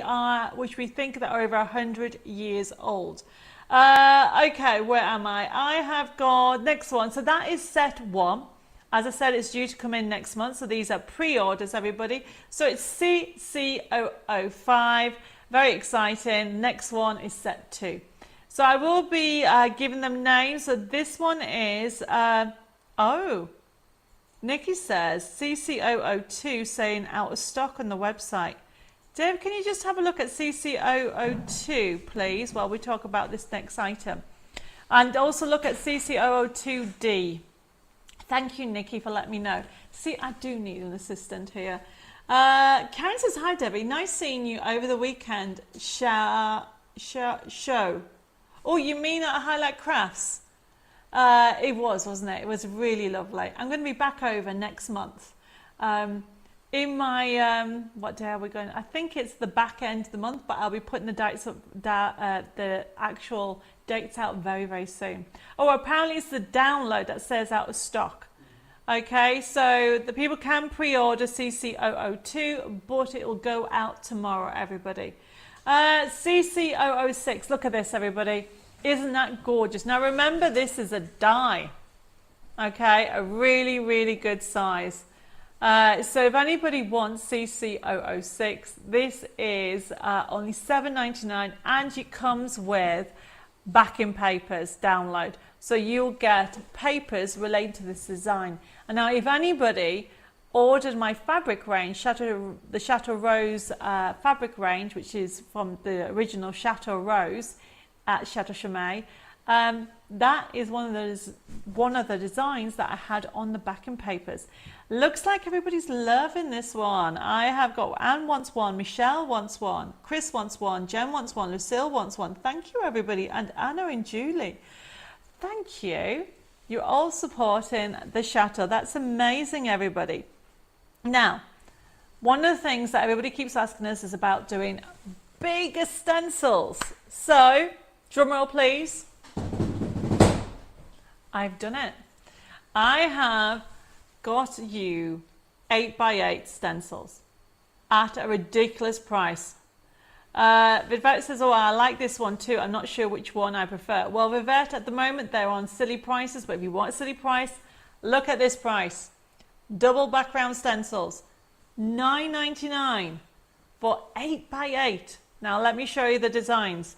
think that are over 100 years old. Okay, where am I? I have got next one. So that is set 1. As I said, it's due to come in next month. So these are pre-orders, everybody. So it's CC005. Very exciting. Next one is set 2. So I will be giving them names. So this one is, Nikki says CC002 saying out of stock on the website. Dave, can you just have a look at CC002, please, while we talk about this next item? And also look at CC002D. Thank you, Nikki, for letting me know. See, I do need an assistant here. Karen says, hi, Debbie. Nice seeing you over the weekend show. Oh, you mean at Highlight Crafts? It was, wasn't it? It was really lovely. I'm going to be back over next month. In my, what day are we going? I think it's the back end of the month, but I'll be putting the dates up, the actual dates out very, very soon. Oh, apparently it's the download that says out of stock. Okay, so the people can pre-order CC002, but it will go out tomorrow, everybody. CC006, look at this, everybody. Isn't that gorgeous? Now remember, this is a die. Okay, a really, really good size. So if anybody wants CC006, this is only $7.99 and it comes with backing papers download. So you'll get papers relating to this design. And now if anybody ordered my fabric range, the Chateau Rose fabric range, which is from the original Chateau Rose at Chateau Chomet, that is one of the designs that I had on the backing papers. Looks like everybody's loving this one. I have got Anne wants one, Michelle wants one, Chris wants one, Jen wants one, Lucille wants one. Thank you, everybody, and Anna and Julie. Thank you. You're all supporting the Chateau. That's amazing, everybody. Now, one of the things that everybody keeps asking us is about doing bigger stencils. So, drum roll, please. I've done it. I have got you 8x8 stencils at a ridiculous price. Vivette says, oh, I like this one too. I'm not sure which one I prefer. Well, Vivette, at the moment they're on silly prices, but if you want a silly price, look at this price. Double background stencils, $9.99 for 8x8. Now let me show you the designs.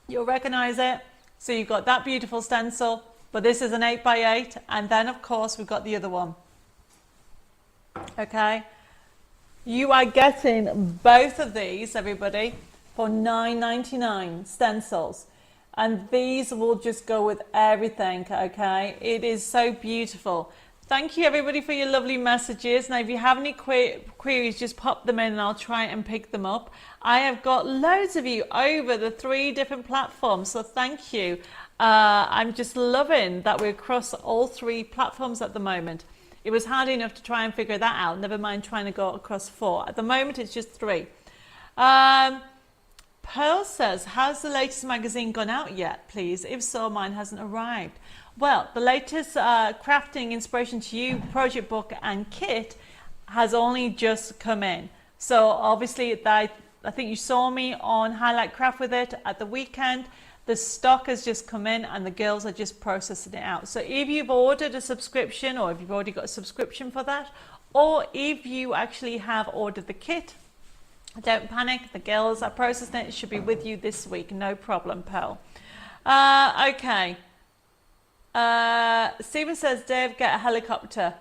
You'll recognize it. So you've got that beautiful stencil, but this is an 8x8, and then of course we've got the other one. Okay, you are getting both of these, everybody, for $9.99 stencils, and these will just go with everything. Okay, it is so beautiful. Thank you, everybody, for your lovely messages. Now, if you have any queries, just pop them in and I'll try and pick them up. I have got loads of you over the 3 different platforms, so thank you. I'm just loving that we're across all 3 platforms at the moment. It was hard enough to try and figure that out, never mind trying to go across 4. At the moment, it's just 3. Pearl says, has the latest magazine gone out yet, please? If so, mine hasn't arrived. Well, the latest Crafting Inspiration to You project book and kit has only just come in. So obviously, I think you saw me on Highlight Craft with it at the weekend. The stock has just come in and the girls are just processing it out. So if you've ordered a subscription, or if you've already got a subscription for that, or if you actually have ordered the kit, don't panic. The girls are processing it. It should be with you this week. No problem, Pearl. Okay. Stephen says, Dave, get a helicopter.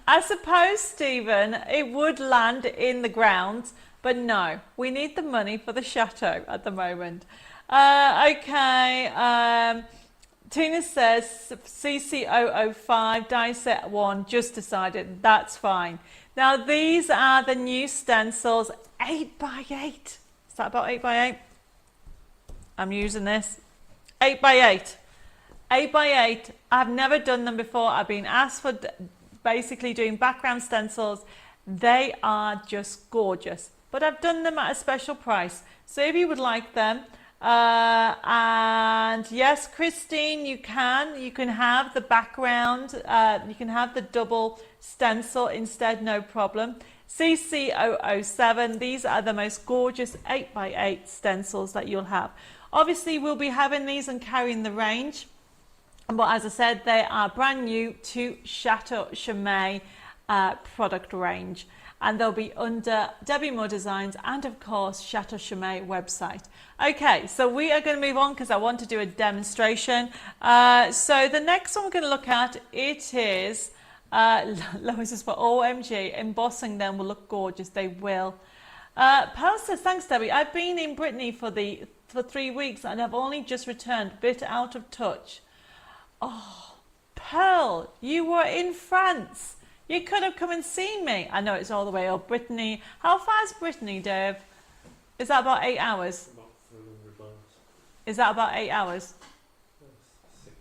I suppose, Stephen, it would land in the ground, but no, we need the money for the chateau at the moment. Okay, Tina says CC005 die set 1 just decided. That's fine. Now these are the new stencils, 8x8. Is that about 8x8? I'm using this. 8x8. 8x8. I've never done them before. I've been asked for basically doing background stencils. They are just gorgeous. But I've done them at a special price. So if you would like them, and yes, Christine, you can have the background, you can have the double stencil instead, no problem. CC007, these are the most gorgeous 8x8 stencils that you'll have. Obviously we'll be having these and carrying the range, but as I said, they are brand new to Chateau Chomet product range, and they'll be under Debbie Moore Designs and of course Chateau Chomet website. Okay, so we are going to move on because I want to do a demonstration. So the next one we're going to look at, it is Lois is for OMG, embossing them will look gorgeous. They will. Pearl says, thanks Debbie, I've been in Brittany for 3 weeks and I've only just returned, bit out of touch. Oh, Pearl, you were in France. You could have come and seen me. I know it's all the way up Brittany. How far is Brittany, Dave? Is that about 8 hours? About 300 miles. Is that about 8 hours? 6.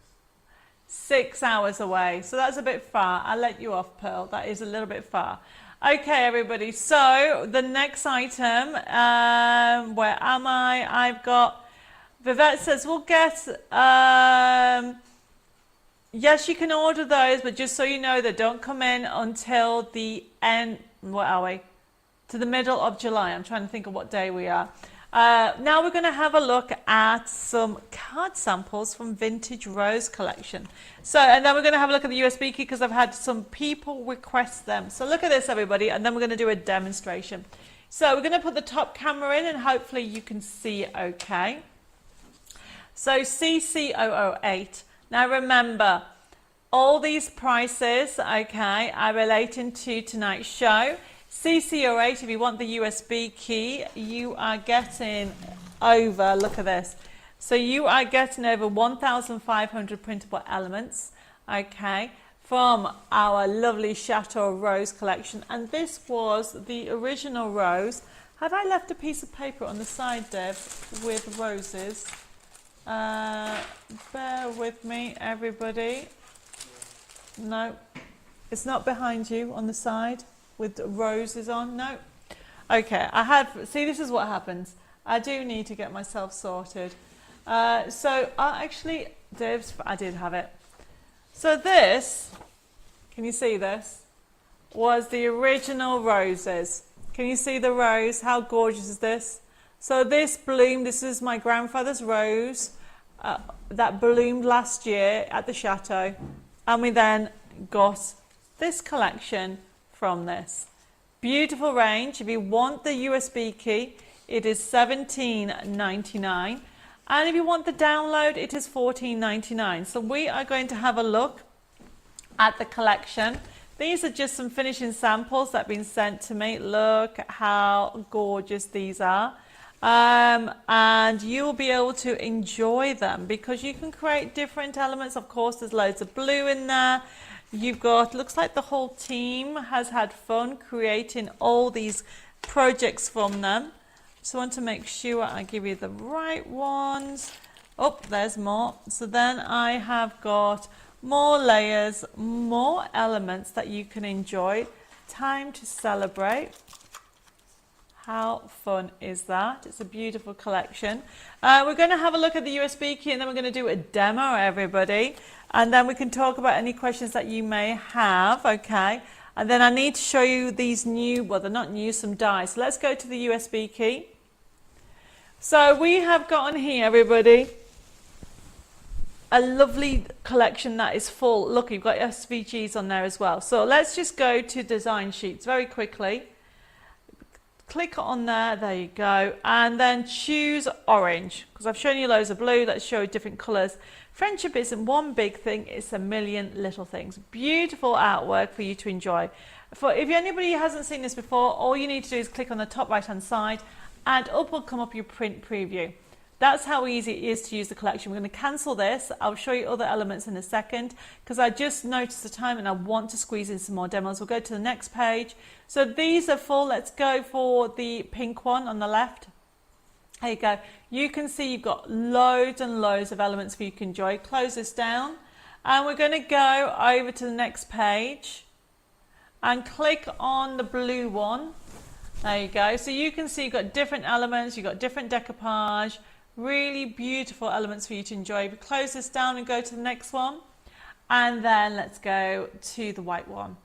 6 hours away. So that's a bit far. I'll let you off, Pearl. That is a little bit far. Okay, everybody. So the next item, where am I? I've got, Vivette says, we'll get, yes, you can order those, but just so you know, they don't come in until the end, what are we? To the middle of July. I'm trying to think of what day we are. Now we're going to have a look at some card samples from Vintage Rose collection. So, and then we're going to have a look at the USB key because I've had some people request them. So look at this, everybody, and then we're going to do a demonstration. So we're going to put the top camera in and hopefully you can see it okay. So CC008. Now remember, all these prices, okay, are relating to tonight's show. CC08, if you want the USB key, you are getting over, look at this. So you are getting over 1,500 printable elements, okay, from our lovely Chateau Rose collection. And this was the original rose. Have I left a piece of paper on the side, Deb, with roses? Bear with me, everybody. No, it's not behind you on the side with roses on. No. Okay, I have, see, this is what happens. I do need to get myself sorted. So actually, Dave's, I did have it. So this, can you see this? Was the original roses. Can you see the rose? How gorgeous is this? So this bloomed, this is my grandfather's rose that bloomed last year at the chateau. And we then got this collection from this. Beautiful range. If you want the USB key, it is $17.99. And if you want the download, it is $14.99. So we are going to have a look at the collection. These are just some finishing samples that have been sent to me. Look at how gorgeous these are. And you'll be able to enjoy them because you can create different elements. Of course, there's loads of blue in there. You've got, looks like the whole team has had fun creating all these projects from them. So I want to make sure I give you the right ones. Oh, there's more. So then I have got more layers, more elements that you can enjoy. Time to celebrate. How fun is that? It's a beautiful collection. We're going to have a look at the USB key and then we're going to do a demo, everybody. And then we can talk about any questions that you may have, okay? And then I need to show you these new, well, they're not new, some dies. So let's go to the USB key. So we have got on here, everybody, a lovely collection that is full. Look, you've got SVGs on there as well. So let's just go to design sheets very quickly. click on there you go, and then choose orange, because I've shown you loads of blue. Let's show you different colours. Friendship isn't one big thing, it's a million little things. Beautiful artwork for you to enjoy. If anybody hasn't seen this before, all you need to do is click on the top right hand side and up will come up your print preview. That's how easy it is to use the collection. We're going to cancel this. I'll show you other elements in a second, because I just noticed the time and I want to squeeze in some more demos. We'll go to the next page. So these are full. Let's go for the pink one on the left. There you go. You can see you've got loads and loads of elements for you to enjoy. Close this down and we're going to go over to the next page and click on the blue one. There you go. So you can see you've got different elements, you've got different decoupage, really beautiful elements for you to enjoy. We close this down and go to the next one, and then let's go to the white one.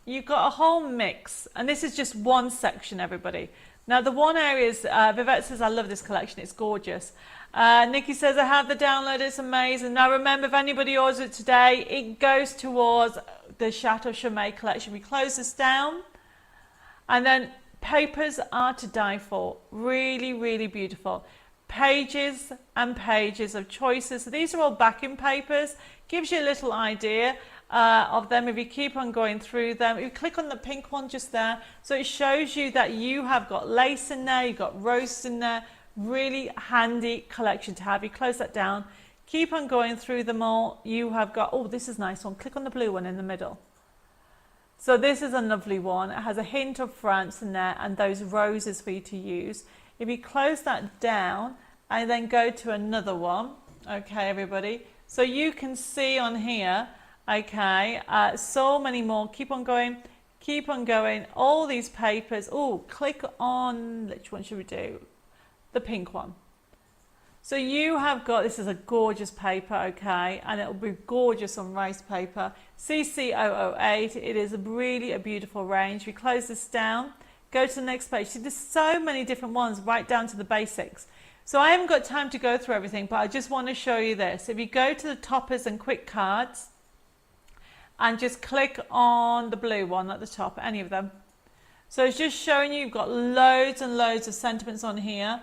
You've got a whole mix, and this is just one section, everybody. Now the one area is, Vivette says, I love this collection, it's gorgeous. Nikki says, I have the download, it's amazing. Now remember, if anybody orders it today, it goes towards the Chateau Chomet collection. We close this down, and then papers are to die for. Really, really beautiful. Pages and pages of choices. So these are all backing papers. Gives you a little idea of them if you keep on going through them. You click on the pink one just there, so it shows you that you have got lace in there, you've got roses in there. Really handy collection to have. You close that down, keep on going through them all. You have got, oh, this is a nice one. Click on the blue one in the middle. So this is a lovely one. It has a hint of France in there and those roses for you to use. If you close that down and then go to another one, okay, everybody. So you can see on here, okay, so many more. Keep on going, keep on going. All these papers. Oh, click on, which one should we do? The pink one. So you have got, this is a gorgeous paper, okay, and it'll be gorgeous on rice paper. CC008, it is really a beautiful range. We close this down, go to the next page. See, there's so many different ones right down to the basics. So I haven't got time to go through everything, but I just want to show you this. If you go to the toppers and quick cards and just click on the blue one at the top, any of them. So it's just showing you, you've got loads and loads of sentiments on here.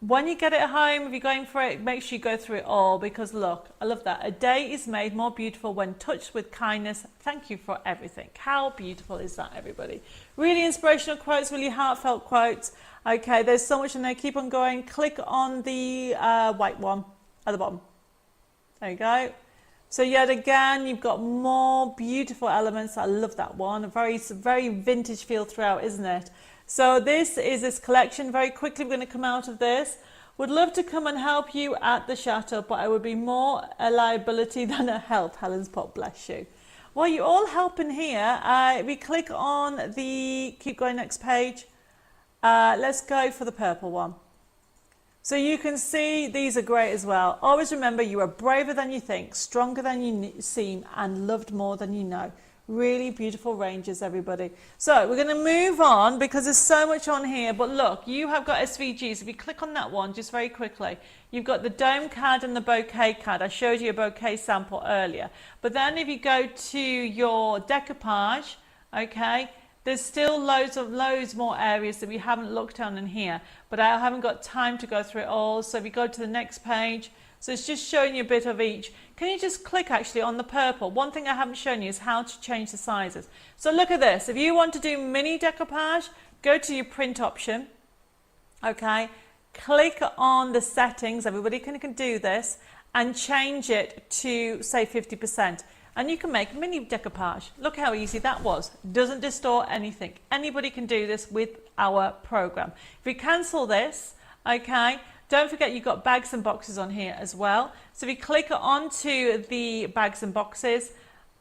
When you get it home, if you're going for it, make sure you go through it all, because look, I love that. A day is made more beautiful when touched with kindness. Thank you for everything. How beautiful is that, everybody? Really inspirational quotes, really heartfelt quotes. Okay, there's so much in there. Keep on going. Click on the white one at the bottom. There you go. So yet again, you've got more beautiful elements. I love that one. A very vintage feel throughout, isn't it? So this is this collection. Very quickly, we're going to come out of this. Would love to come and help you at the Chateau, but I would be more a liability than a help. Helen's pop, bless you. Well, you're all helping here. We click on the, keep going, next page. Let's go for the purple one. So you can see these are great as well. Always remember, you are braver than you think, stronger than you seem, and loved more than you know. Really beautiful ranges, everybody. So we're going to move on because there's so much on here. But look, you have got SVGs. If you click on that one just very quickly, you've got the dome card and the bouquet card. I showed you a bouquet sample earlier. But then if you go to your decoupage, okay, there's still loads more areas that we haven't looked on in here. But I haven't got time to go through it all. So if you go to the next page, so it's just showing you a bit of each. Can you just click actually on the purple? One thing I haven't shown you is how to change the sizes. So look at this. If you want to do mini decoupage, go to your print option. Okay. Click on the settings. Everybody can do this and change it to say 50%. And you can make mini decoupage. Look how easy that was. Doesn't distort anything. Anybody can do this with our program. If we cancel this, okay, don't forget you've got bags and boxes on here as well. So if you click onto the bags and boxes,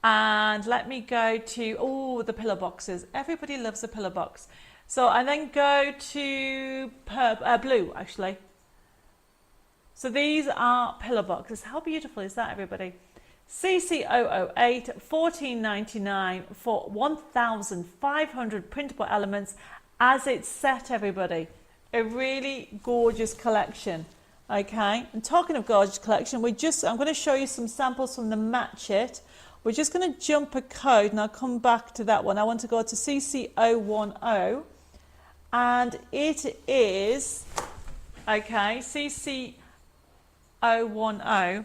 and let me go to, oh, the pillow boxes. Everybody loves a pillow box. So I then go to blue, actually. So these are pillow boxes. How beautiful is that, everybody? CC008, $14.99 for 1,500 printable elements as it's set, everybody. A really gorgeous collection. Okay, and talking of gorgeous collection, I'm going to show you some samples from the Match It. We're just going to jump a code and I'll come back to that one. I want to go to CC010 And it is, okay, CC010.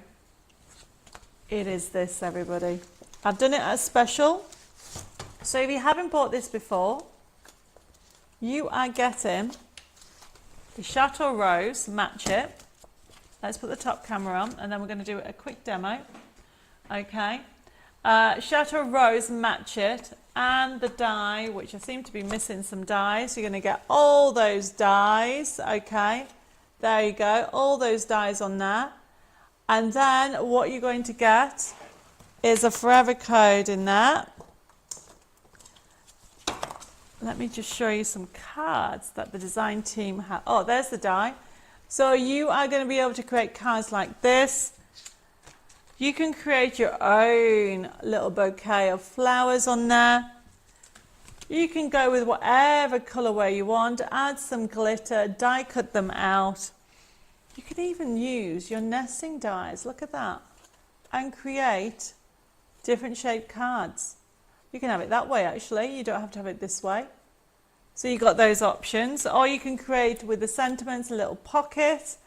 It is this, everybody. I've done it as special. So if you haven't bought this before, you are getting the Chateau Rose Match It. Let's put the top camera on and then we're going to do a quick demo. Okay. Chateau Rose Match It and the die, which I seem to be missing some dies. You're going to get all those dies. Okay. There you go. All those dies on there. And then what you're going to get is a forever code in there. Let me just show you some cards that the design team have. Oh, there's the die. So you are going to be able to create cards like this. You can create your own little bouquet of flowers on there. You can go with whatever colorway you want, add some glitter, die cut them out. You can even use your nesting dies, look at that, and create different shaped cards. You can have it that way actually, you don't have to have it this way. So you've got those options, or you can create with the sentiments a little pocket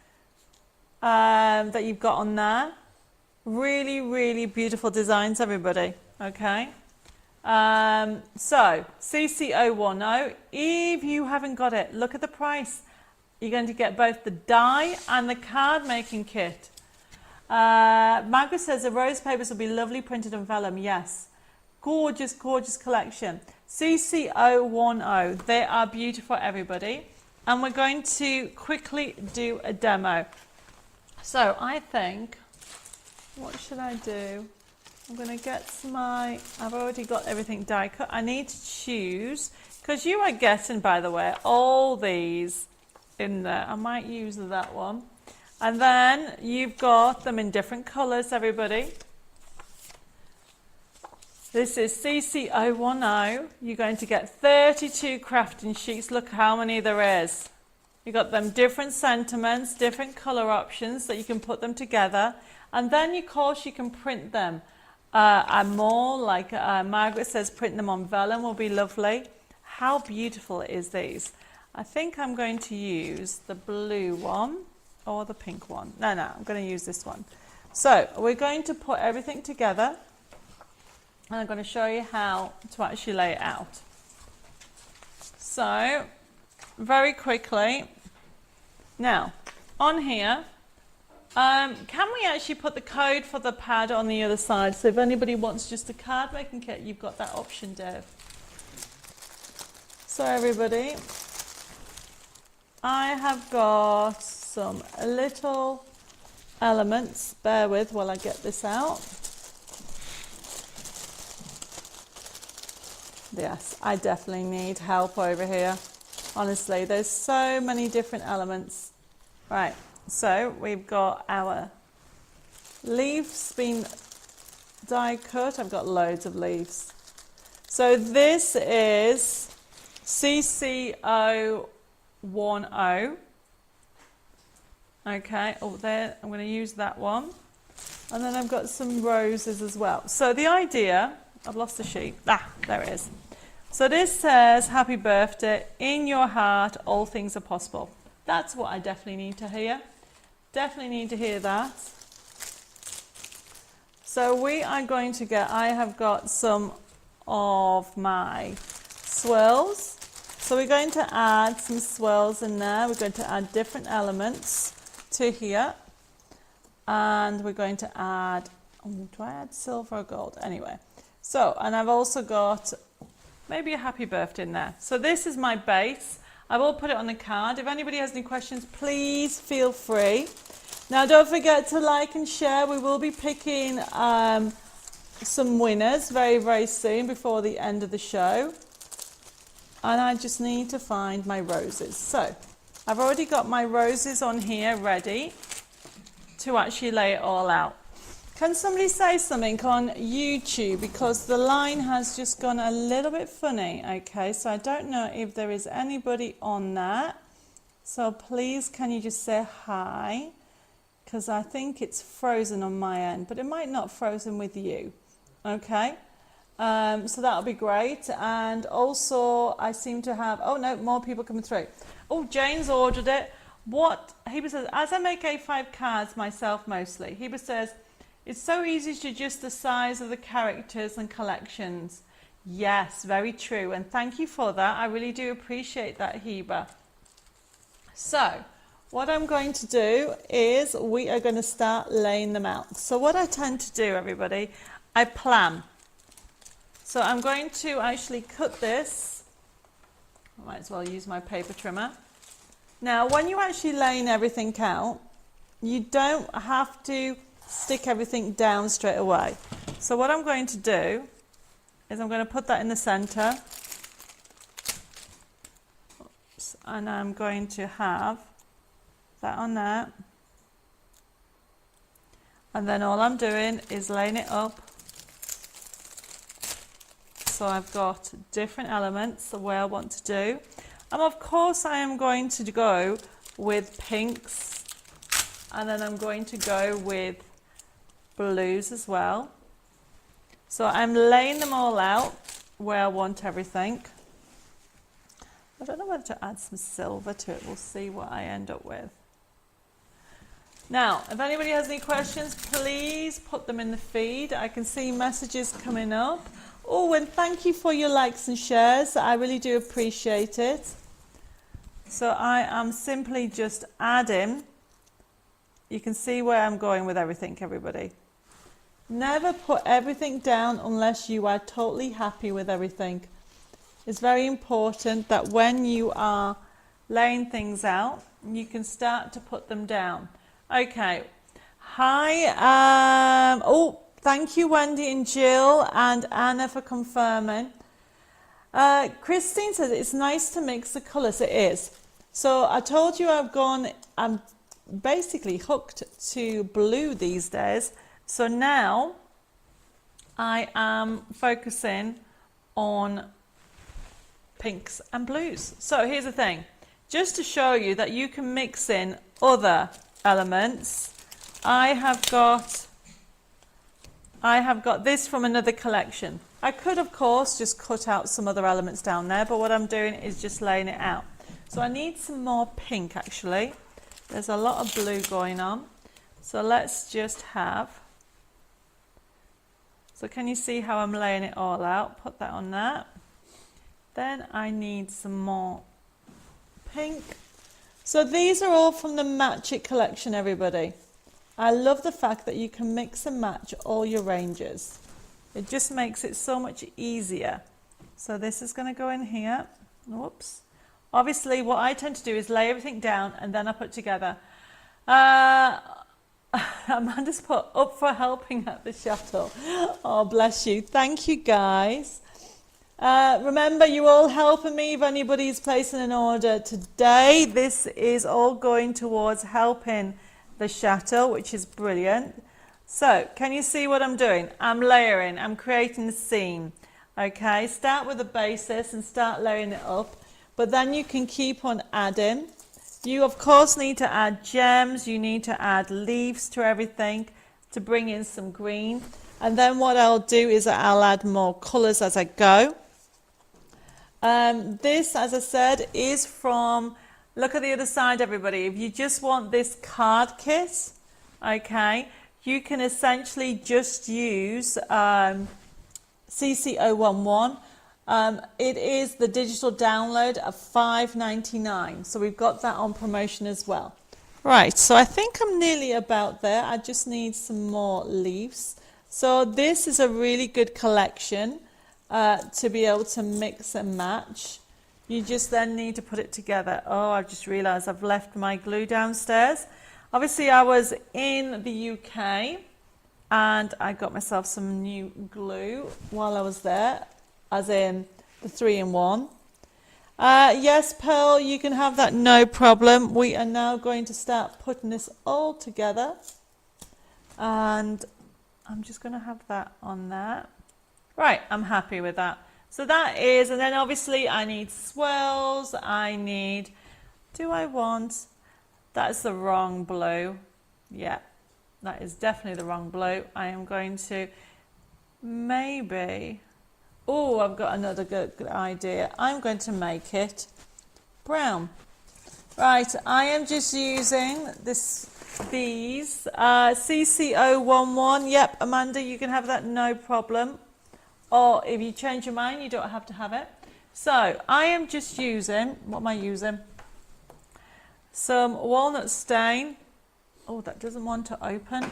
that you've got on there. Really, really beautiful designs, everybody. Okay. So CC010, if you haven't got it, look at the price. You're going to get both the die and the card making kit. Margaret says the rose papers will be lovely printed on vellum. Yes. Gorgeous, gorgeous collection. CC010. They are beautiful, everybody. And we're going to quickly do a demo. So I think, what should I do? I'm going to get I've already got everything die cut. I need to choose, because you are getting, by the way, all these in there. I might use that one. And then you've got them in different colors, everybody. This is CC010. You're going to get 32 crafting sheets. Look how many there is. You've got them different sentiments, different color options that you can put them together. And then, of course, you can print them. And more, like Margaret says, print them on vellum will be lovely. How beautiful is these? I think I'm going to use the blue one or the pink one. No, I'm going to use this one. So we're going to put everything together. And I'm going to show you how to actually lay it out. So, very quickly. Now, on here, can we actually put the code for the pad on the other side? So if anybody wants just a card making kit, you've got that option, Dev. So everybody, I have got some little elements. Bear with while I get this out. Yes, I definitely need help over here. Honestly, there's so many different elements. Right, so we've got our leaves being die cut. I've got loads of leaves. So this is CC010. Okay, oh there, I'm going to use that one. And then I've got some roses as well. So the idea, I've lost the sheet. There it is. So this says, happy birthday, in your heart, all things are possible. That's what I definitely need to hear. Definitely need to hear that. So we are going to I have got some of my swirls. So we're going to add some swirls in there. We're going to add different elements to here. And we're going to add, do I add silver or gold? Anyway. So, and I've also got maybe a happy birthday in there. So this is my base. I will put it on the card. If anybody has any questions, please feel free. Now don't forget to like and share. We will be picking some winners very, very soon before the end of the show. And I just need to find my roses. So I've already got my roses on here ready to actually lay it all out. Can somebody say something on YouTube, because the line has just gone a little bit funny. Okay, so I don't know if there is anybody on that. So please, can you just say hi? Because I think it's frozen on my end, but it might not frozen with you. Okay, So that'll be great. And also I seem to have, oh no, more people coming through. Oh, Jane's ordered it. What, Heber says, as I make A5 cards myself mostly, Heber says, it's so easy to adjust the size of the characters and collections. Yes, very true. And thank you for that. I really do appreciate that, Heber. So what I'm going to do is we are going to start laying them out. So what I tend to do, everybody, I plan. So I'm going to actually cut this. I might as well use my paper trimmer. Now, when you're actually laying everything out, you don't have to stick everything down straight away. So what I'm going to do is I'm going to put that in the center. Oops, and I'm going to have that on there. And then all I'm doing is laying it up. So I've got different elements of where I want to do. And of course I am going to go with pinks, and then I'm going to go with blues as well. So I'm laying them all out where I want everything. I don't know whether to add some silver to it. We'll see what I end up with. Now, if anybody has any questions, please put them in the feed. I can see messages coming up. Oh, and thank you for your likes and shares. I really do appreciate it. So I am simply just adding. You can see where I'm going with everything, everybody. Never put everything down unless you are totally happy with everything. It's very important that when you are laying things out, you can start to put them down. Okay. Hi. Oh, thank you, Wendy and Jill and Anna, for confirming. Christine says it's nice to mix the colours. It is. So I told you I'm basically hooked to blue these days. So now I am focusing on pinks and blues. So here's the thing. Just to show you that you can mix in other elements, I have got this from another collection. I could, of course, just cut out some other elements down there, but what I'm doing is just laying it out. So I need some more pink, actually. There's a lot of blue going on. So let's just have... So can you see how I'm laying it all out? Put that on that. Then I need some more pink. So these are all from the Match It collection, everybody. I love the fact that you can mix and match all your ranges. It just makes it so much easier. So this is going to go in here. Whoops. Obviously, what I tend to do is lay everything down and then I put together. Amanda's put up for helping at the chateau. Oh, bless you. Thank you, guys. Remember, you're all helping me if anybody's placing an order today. This is all going towards helping the chateau, which is brilliant. So, can you see what I'm doing? I'm layering, I'm creating the scene. Okay, start with the basis and start layering it up. But then you can keep on adding. You, of course, need to add gems. You need to add leaves to everything to bring in some green. And then what I'll do is I'll add more colours as I go. This, as I said, is from, look at the other side, everybody. If you just want this card kit, okay, you can essentially just use CC011. It is the digital download of $5.99. So we've got that on promotion as well. Right, so I think I'm nearly about there. I just need some more leaves. So this is a really good collection to be able to mix and match. You just then need to put it together. Oh, I've just realised I've left my glue downstairs. Obviously, I was in the UK and I got myself some new glue while I was there, as in the 3-in-1. Yes, Pearl, you can have that, no problem. We are now going to start putting this all together. And I'm just going to have that on there. Right, I'm happy with that. So that is, and then obviously I need swirls, I need, that's the wrong blue. Yeah, that is definitely the wrong blue. I am going to maybe Oh, I've got another good idea. I'm going to make it brown. Right, I am just using these CC011. Yep, Amanda, you can have that, no problem. Or if you change your mind, you don't have to have it. So I am just using, what am I using? Some walnut stain. Oh, that doesn't want to open.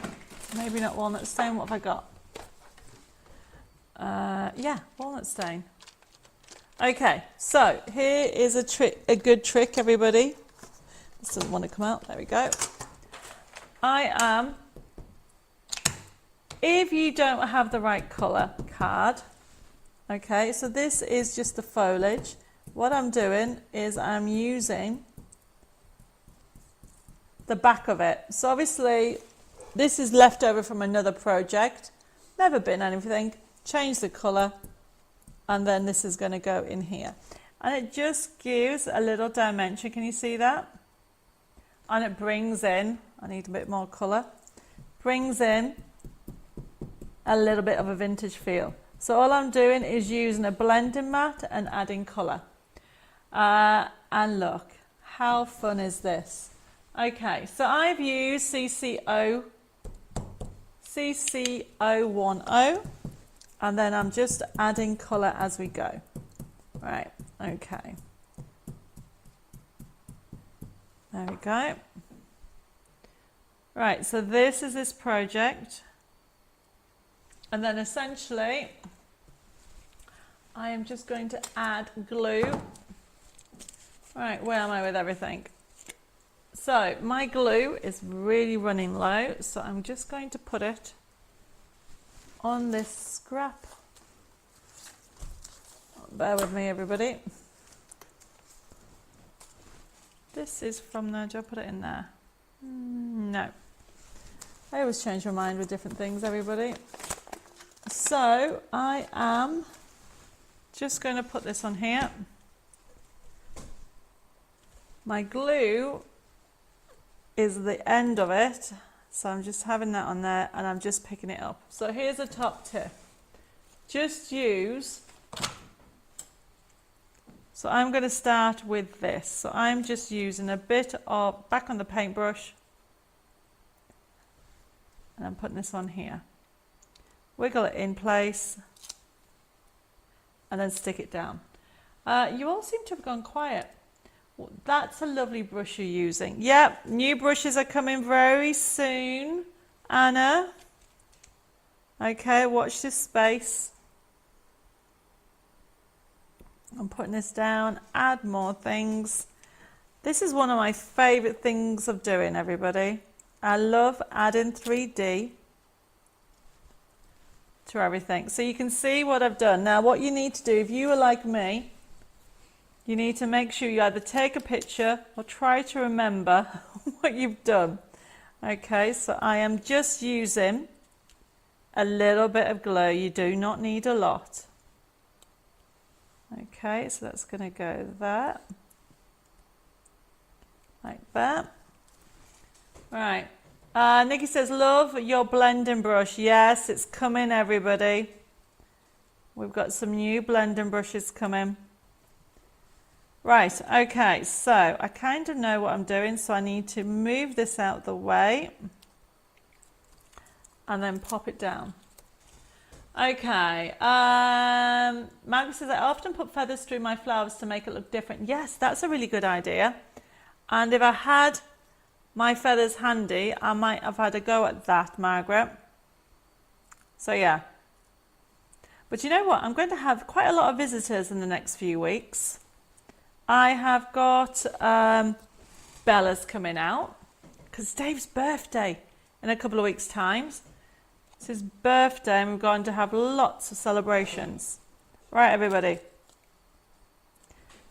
Maybe not walnut stain. What have I got? Yeah, walnut stain. Okay, so here is a good trick, everybody. This doesn't want to come out. There we go. If you don't have the right colour card, okay, so this is just the foliage. What I'm doing is I'm using the back of it. So obviously this is left over from another project, never been anything, change the colour, and then this is going to go in here. And it just gives a little dimension, can you see that? And it brings in, I need a bit more colour, brings in a little bit of a vintage feel. So all I'm doing is using a blending mat and adding colour. And look, how fun is this? Okay, so I've used CC010, and then I'm just adding colour as we go. Right, okay. There we go. Right, so this is this project. And then essentially, I am just going to add glue. Right, where am I with everything? So my glue is really running low, so I'm just going to put it on this scrap. Bear with me, everybody. This is from there. Do I put it in there? No. I always change my mind with different things, everybody. So I am just going to put this on here. My glue is the end of it, so I'm just having that on there and I'm just picking it up. So here's a top tip. Just use, so I'm going to start with this. So I'm just using a bit of, back on the paintbrush, and I'm putting this on here. Wiggle it in place and then stick it down. You all seem to have gone quiet. Well, that's a lovely brush you're using. Yep, new brushes are coming very soon, Anna. Okay, watch this space. I'm putting this down, add more things. This is one of my favourite things of doing, everybody. I love adding 3D to everything. So you can see what I've done. Now what you need to do, if you are like me, you need to make sure you either take a picture or try to remember what you've done. Okay, so I am just using a little bit of glue. You do not need a lot. Okay, so that's going to go there, like that. Right. Nikki says, love your blending brush. Yes, it's coming, everybody. We've got some new blending brushes coming. Right, okay, so I kind of know what I'm doing, so I need to move this out the way and then pop it down. Okay, Maggie says, I often put feathers through my flowers to make it look different. Yes, that's a really good idea. And if I had my feathers handy, I might have had a go at that, Margaret. So yeah. But you know what? I'm going to have quite a lot of visitors in the next few weeks. I have got Bella's coming out because it's Dave's birthday in a couple of weeks' time. It's his birthday and we're going to have lots of celebrations. Right, everybody.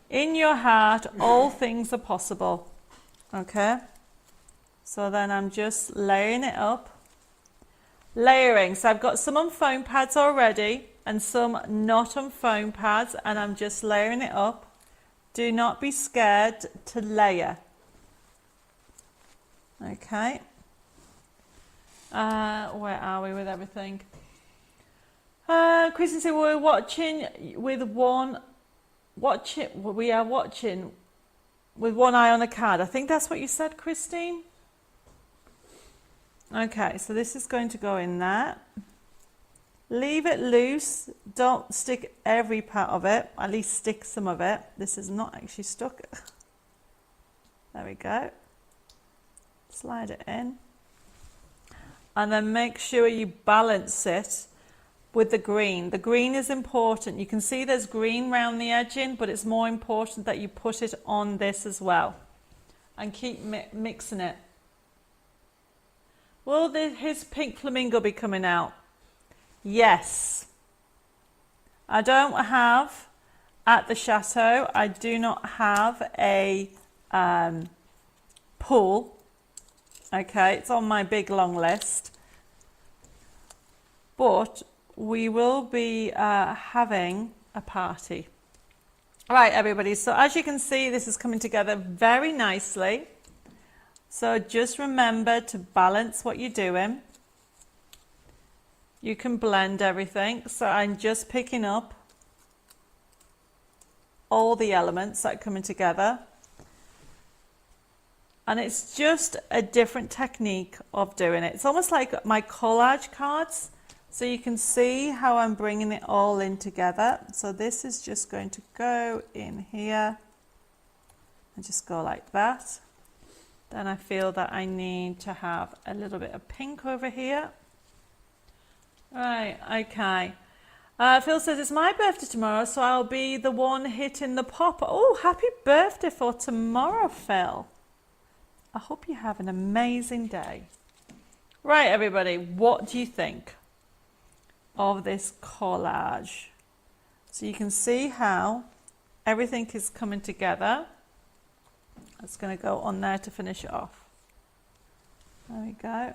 In your heart, all things are possible. Okay? So then I'm just layering it up. Layering. So I've got some on foam pads already and some not on foam pads, and I'm just layering it up. Do not be scared to layer. Okay. Where are we with everything? Kristen said we're watching with one. We are watching with one eye on the card. I think that's what you said, Christine. Okay, so this is going to go in there. Leave it loose. Don't stick every part of it. At least stick some of it. This is not actually stuck. There we go. Slide it in. And then make sure you balance it with the green. The green is important. You can see there's green around the edging, but it's more important that you put it on this as well. And keep mixing it. Will his pink flamingo be coming out? Yes. I don't have, at the chateau, I do not have a pool. Okay, it's on my big long list. But we will be having a party. All right, everybody. So as you can see, this is coming together very nicely. So just remember to balance what you're doing. You can blend everything. So I'm just picking up all the elements that are coming together. And it's just a different technique of doing it. It's almost like my collage cards. So you can see how I'm bringing it all in together. So this is just going to go in here and just go like that. Then I feel that I need to have a little bit of pink over here. Right, okay. Phil says, it's my birthday tomorrow, so I'll be the one hitting the pop. Oh, happy birthday for tomorrow, Phil. I hope you have an amazing day. Right, everybody, what do you think of this collage? So you can see how everything is coming together. It's going to go on there to finish it off. There we go.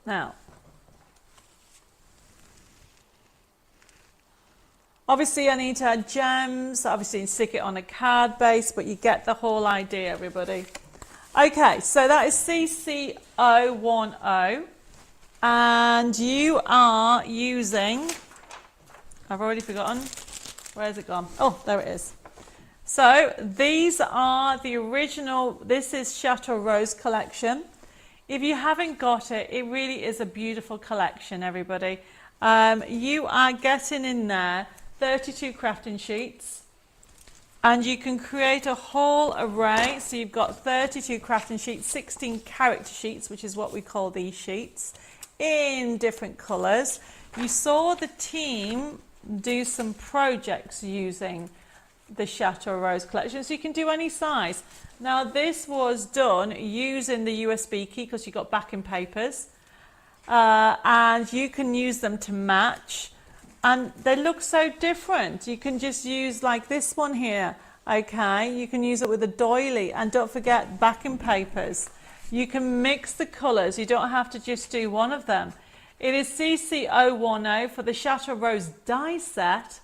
Now, obviously I need to add gems, obviously stick it on a card base, but you get the whole idea, everybody. Okay, so that is CC010, and you are using, I've already forgotten, where has it gone? Oh, there it is. So these are the original, this is Chateau Rose collection. If you haven't got it, it really is a beautiful collection, everybody. You are getting in there 32 crafting sheets, and you can create a whole array. So you've got 32 crafting sheets, 16 character sheets, which is what we call these sheets, in different colours. You saw the team do some projects using the Chateau Rose collection, so you can do any size. Now this was done using the USB key because you got backing papers, and you can use them to match, and they look so different. You can just use like this one here, okay? You can use it with a doily, and don't forget backing papers. You can mix the colours, you don't have to just do one of them. It is CC010 for the Chateau Rose die set,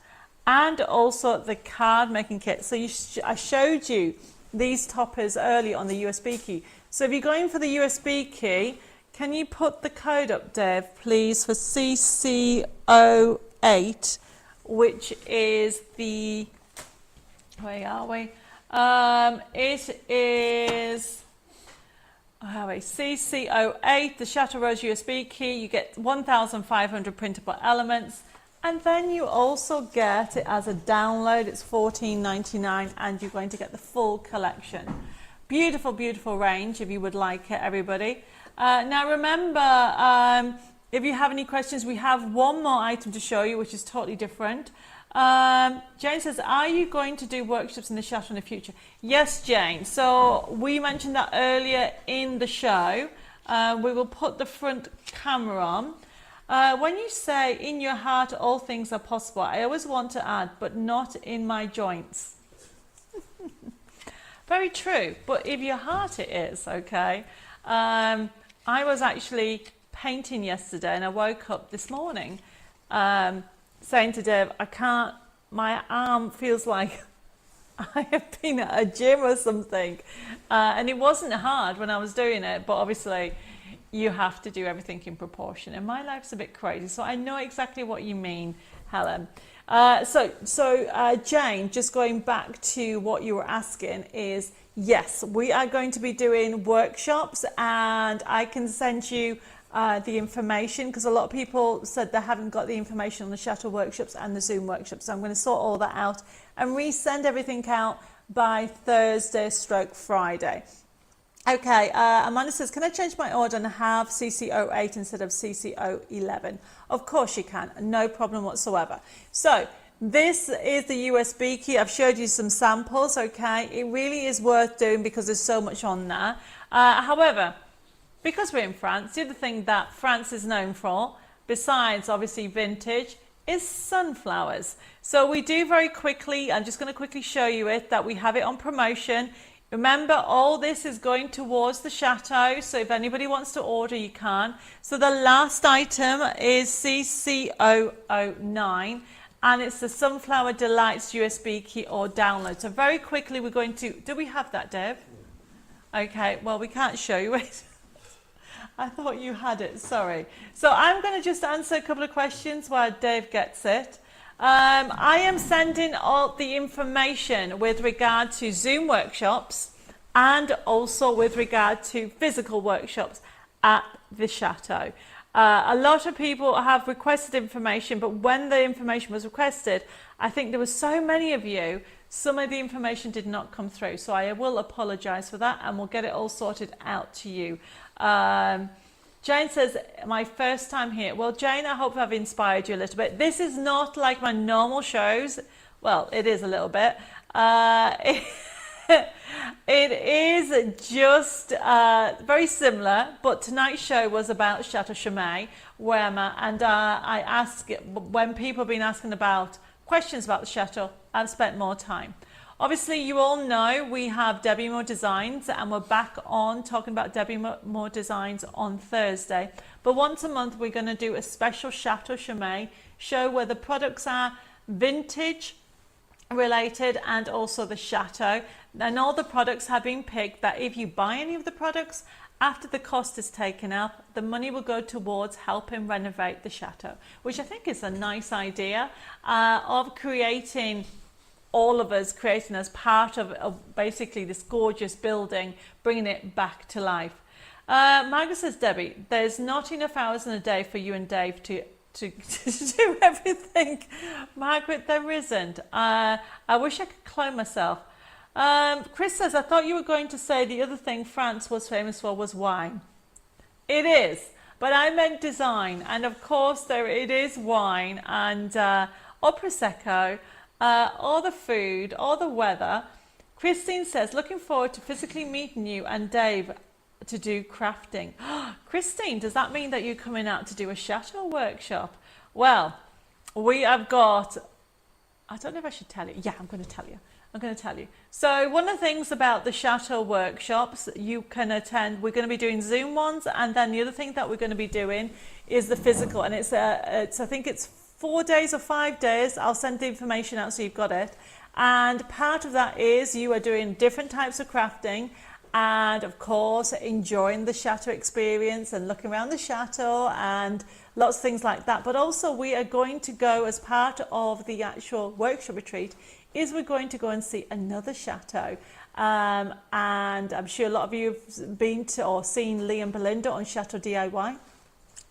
and also the card making kit. So I showed you these toppers earlier on the USB key. So if you're going for the USB key, can you put the code up, Dave, please, for CC08, which is the, where are we? It is CC08, the Chateau Rose USB key. You get 1,500 printable elements. And then you also get it as a download. It's $14.99, and you're going to get the full collection. Beautiful, beautiful range if you would like it, everybody. Now remember, if you have any questions, we have one more item to show you, which is totally different. Jane says, are you going to do workshops in the Chateau in the future? Yes, Jane. So we mentioned that earlier in the show. We will put the front camera on. When you say, in your heart all things are possible, I always want to add, but not in my joints. Very true, but if your heart it is, okay? I was actually painting yesterday, and I woke up this morning saying to Dave, I can't, my arm feels like I have been at a gym or something. And it wasn't hard when I was doing it, but obviously you have to do everything in proportion. And my life's a bit crazy, so I know exactly what you mean, Helen. So Jane, just going back to what you were asking is, yes, we are going to be doing workshops, and I can send you the information, because a lot of people said they haven't got the information on the Chateau workshops and the Zoom workshops. So I'm going to sort all that out and resend everything out by Thursday/Friday. Okay, Amanda says, can I change my order and have CC08 instead of CC011? Of course you can, no problem whatsoever. So this is the USB key. I've showed you some samples, okay? It really is worth doing because there's so much on there. However, because we're in France, the other thing that France is known for, besides obviously vintage, is sunflowers. So we do very quickly, I'm just going to quickly show you it, that we have it on promotion. Remember, all this is going towards the Chateau, so if anybody wants to order, you can. So the last item is CC009, and it's the Sunflower Delights USB key or download. So very quickly we're going to, do we have that, Deb? Okay, well we can't show you it. I thought you had it, sorry. So I'm going to just answer a couple of questions while Dave gets it. I am sending all the information with regard to Zoom workshops and also with regard to physical workshops at the Chateau. A lot of people have requested information, but when the information was requested, I think there were so many of you, some of the information did not come through. So I will apologise for that, and we'll get it all sorted out to you. Jane says, my first time here. Well, Jane, I hope I've inspired you a little bit. This is not like my normal shows. Well, it is a little bit. It is just very similar, but tonight's show was about Chateau Chomet, and I ask, when people have been asking about questions about the Chateau, I've spent more time. Obviously, you all know we have Debbie Moore Designs, and we're back on talking about Debbie Moore Designs on Thursday. But once a month, we're going to do a special Chateau Chomet show where the products are vintage related and also the Chateau. And all the products have been picked that if you buy any of the products, after the cost is taken up, the money will go towards helping renovate the Chateau, which I think is a nice idea of creating, all of us creating as part of basically this gorgeous building, bringing it back to life. Margaret says, Debbie, there's not enough hours in a day for you and Dave to do everything. Margaret, there isn't. I wish I could clone myself. Chris says, I thought you were going to say the other thing France was famous for was wine. It is, but I meant design, and of course it is wine and or Prosecco, or the food, or the weather. Christine says, looking forward to physically meeting you and Dave to do crafting. Christine, does that mean that you're coming out to do a Chateau workshop? Well, we have got, I don't know if I should tell you. Yeah, I'm going to tell you. So one of the things about the Chateau workshops you can attend, we're going to be doing Zoom ones, and then the other thing that we're going to be doing is the physical, and it's I think it's 4 days or 5 days. I'll send the information out so you've got it. And part of that is you are doing different types of crafting, and of course enjoying the Chateau experience and looking around the Chateau and lots of things like that. But also we are going to go, as part of the actual workshop retreat, is we're going to go and see another Chateau. And I'm sure a lot of you have been to or seen Lee and Belinda on Chateau DIY.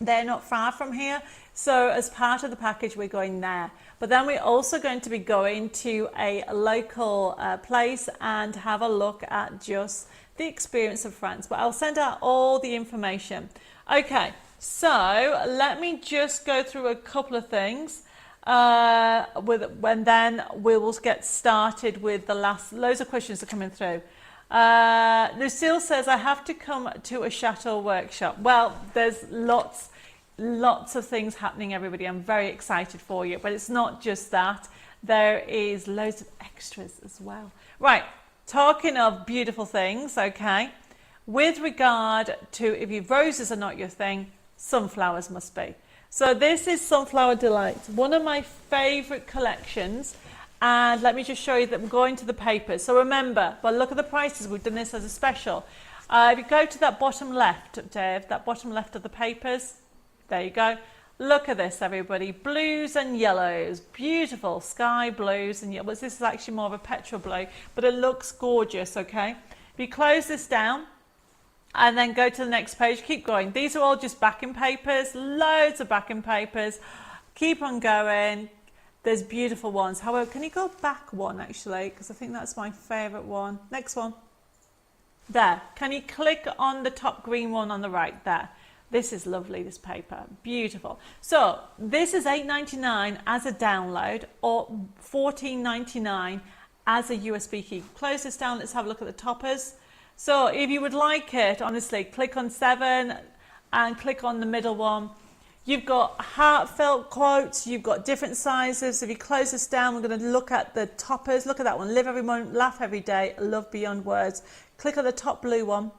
They're not far from here. So as part of the package, we're going there. But then we're also going to be going to a local place and have a look at just the experience of France. But I'll send out all the information. Okay, so let me just go through a couple of things. When then we will get started with the last. Loads of questions are coming through. Lucille says, I have to come to a Chateau workshop. Well, there's lots of things happening, everybody. I'm very excited for you, but it's not just that. There is loads of extras as well. Right, talking of beautiful things, okay, with regard to, if your roses are not your thing, sunflowers must be. So this is Sunflower Delights, one of my favourite collections. And let me just show you that I'm going to the papers. So remember, well, look at the prices. We've done this as a special. If you go to that bottom left, Dave, that bottom left of the papers, there you go. Look at this, everybody. Blues and yellows. Beautiful sky blues and yellows. This is actually more of a petrol blue, but it looks gorgeous, okay? If you close this down and then go to the next page, keep going. These are all just backing papers, loads of backing papers. Keep on going. There's beautiful ones. However, can you go back one actually? Because I think that's my favorite one. Next one. There. Can you click on the top green one on the right there? This is lovely, this paper. Beautiful. So this is $8.99 as a download or $14.99 as a USB key. Close this down. Let's have a look at the toppers. So if you would like it, honestly, click on 7 and click on the middle one. You've got heartfelt quotes. You've got different sizes. If you close this down, we're going to look at the toppers. Look at that one. Live every moment, laugh every day, love beyond words. Click on the top blue one.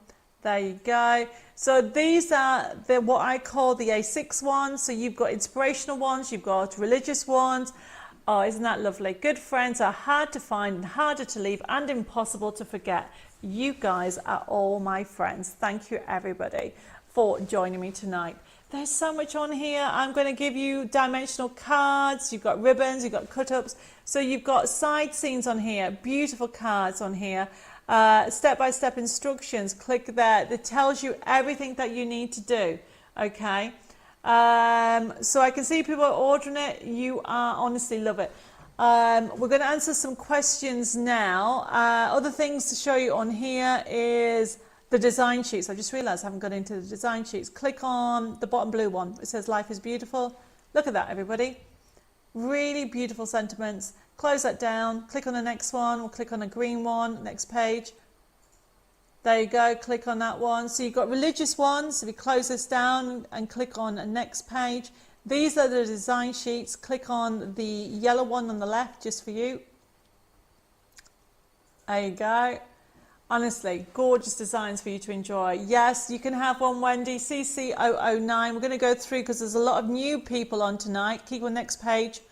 There you go. So these are what I call the A6 ones. So you've got inspirational ones, you've got religious ones. Oh, isn't that lovely? Good friends are hard to find and harder to leave and impossible to forget. You guys are all my friends. Thank you, everybody, for joining me tonight. There's so much on here. I'm going to give you dimensional cards. You've got ribbons, you've got cut-ups. So you've got side scenes on here, beautiful cards on here. Step-by-step instructions. Click there. It tells you everything that you need to do. Okay. So I can see people are ordering it. You are honestly love it. We're going to answer some questions now. Other things to show you on here is the design sheets. I just realized I haven't got into the design sheets. Click on the bottom blue one. It says life is beautiful. Look at that, everybody. Really beautiful sentiments. Close that down, click on the next one, or click on a green one, next page. There you go, click on that one. So you've got religious ones. If you close this down and click on the next page, these are the design sheets. Click on the yellow one on the left, just for you. There you go. Honestly, gorgeous designs for you to enjoy. Yes, you can have one, Wendy, CC009. We're going to go through because there's a lot of new people on tonight. Click on the next page.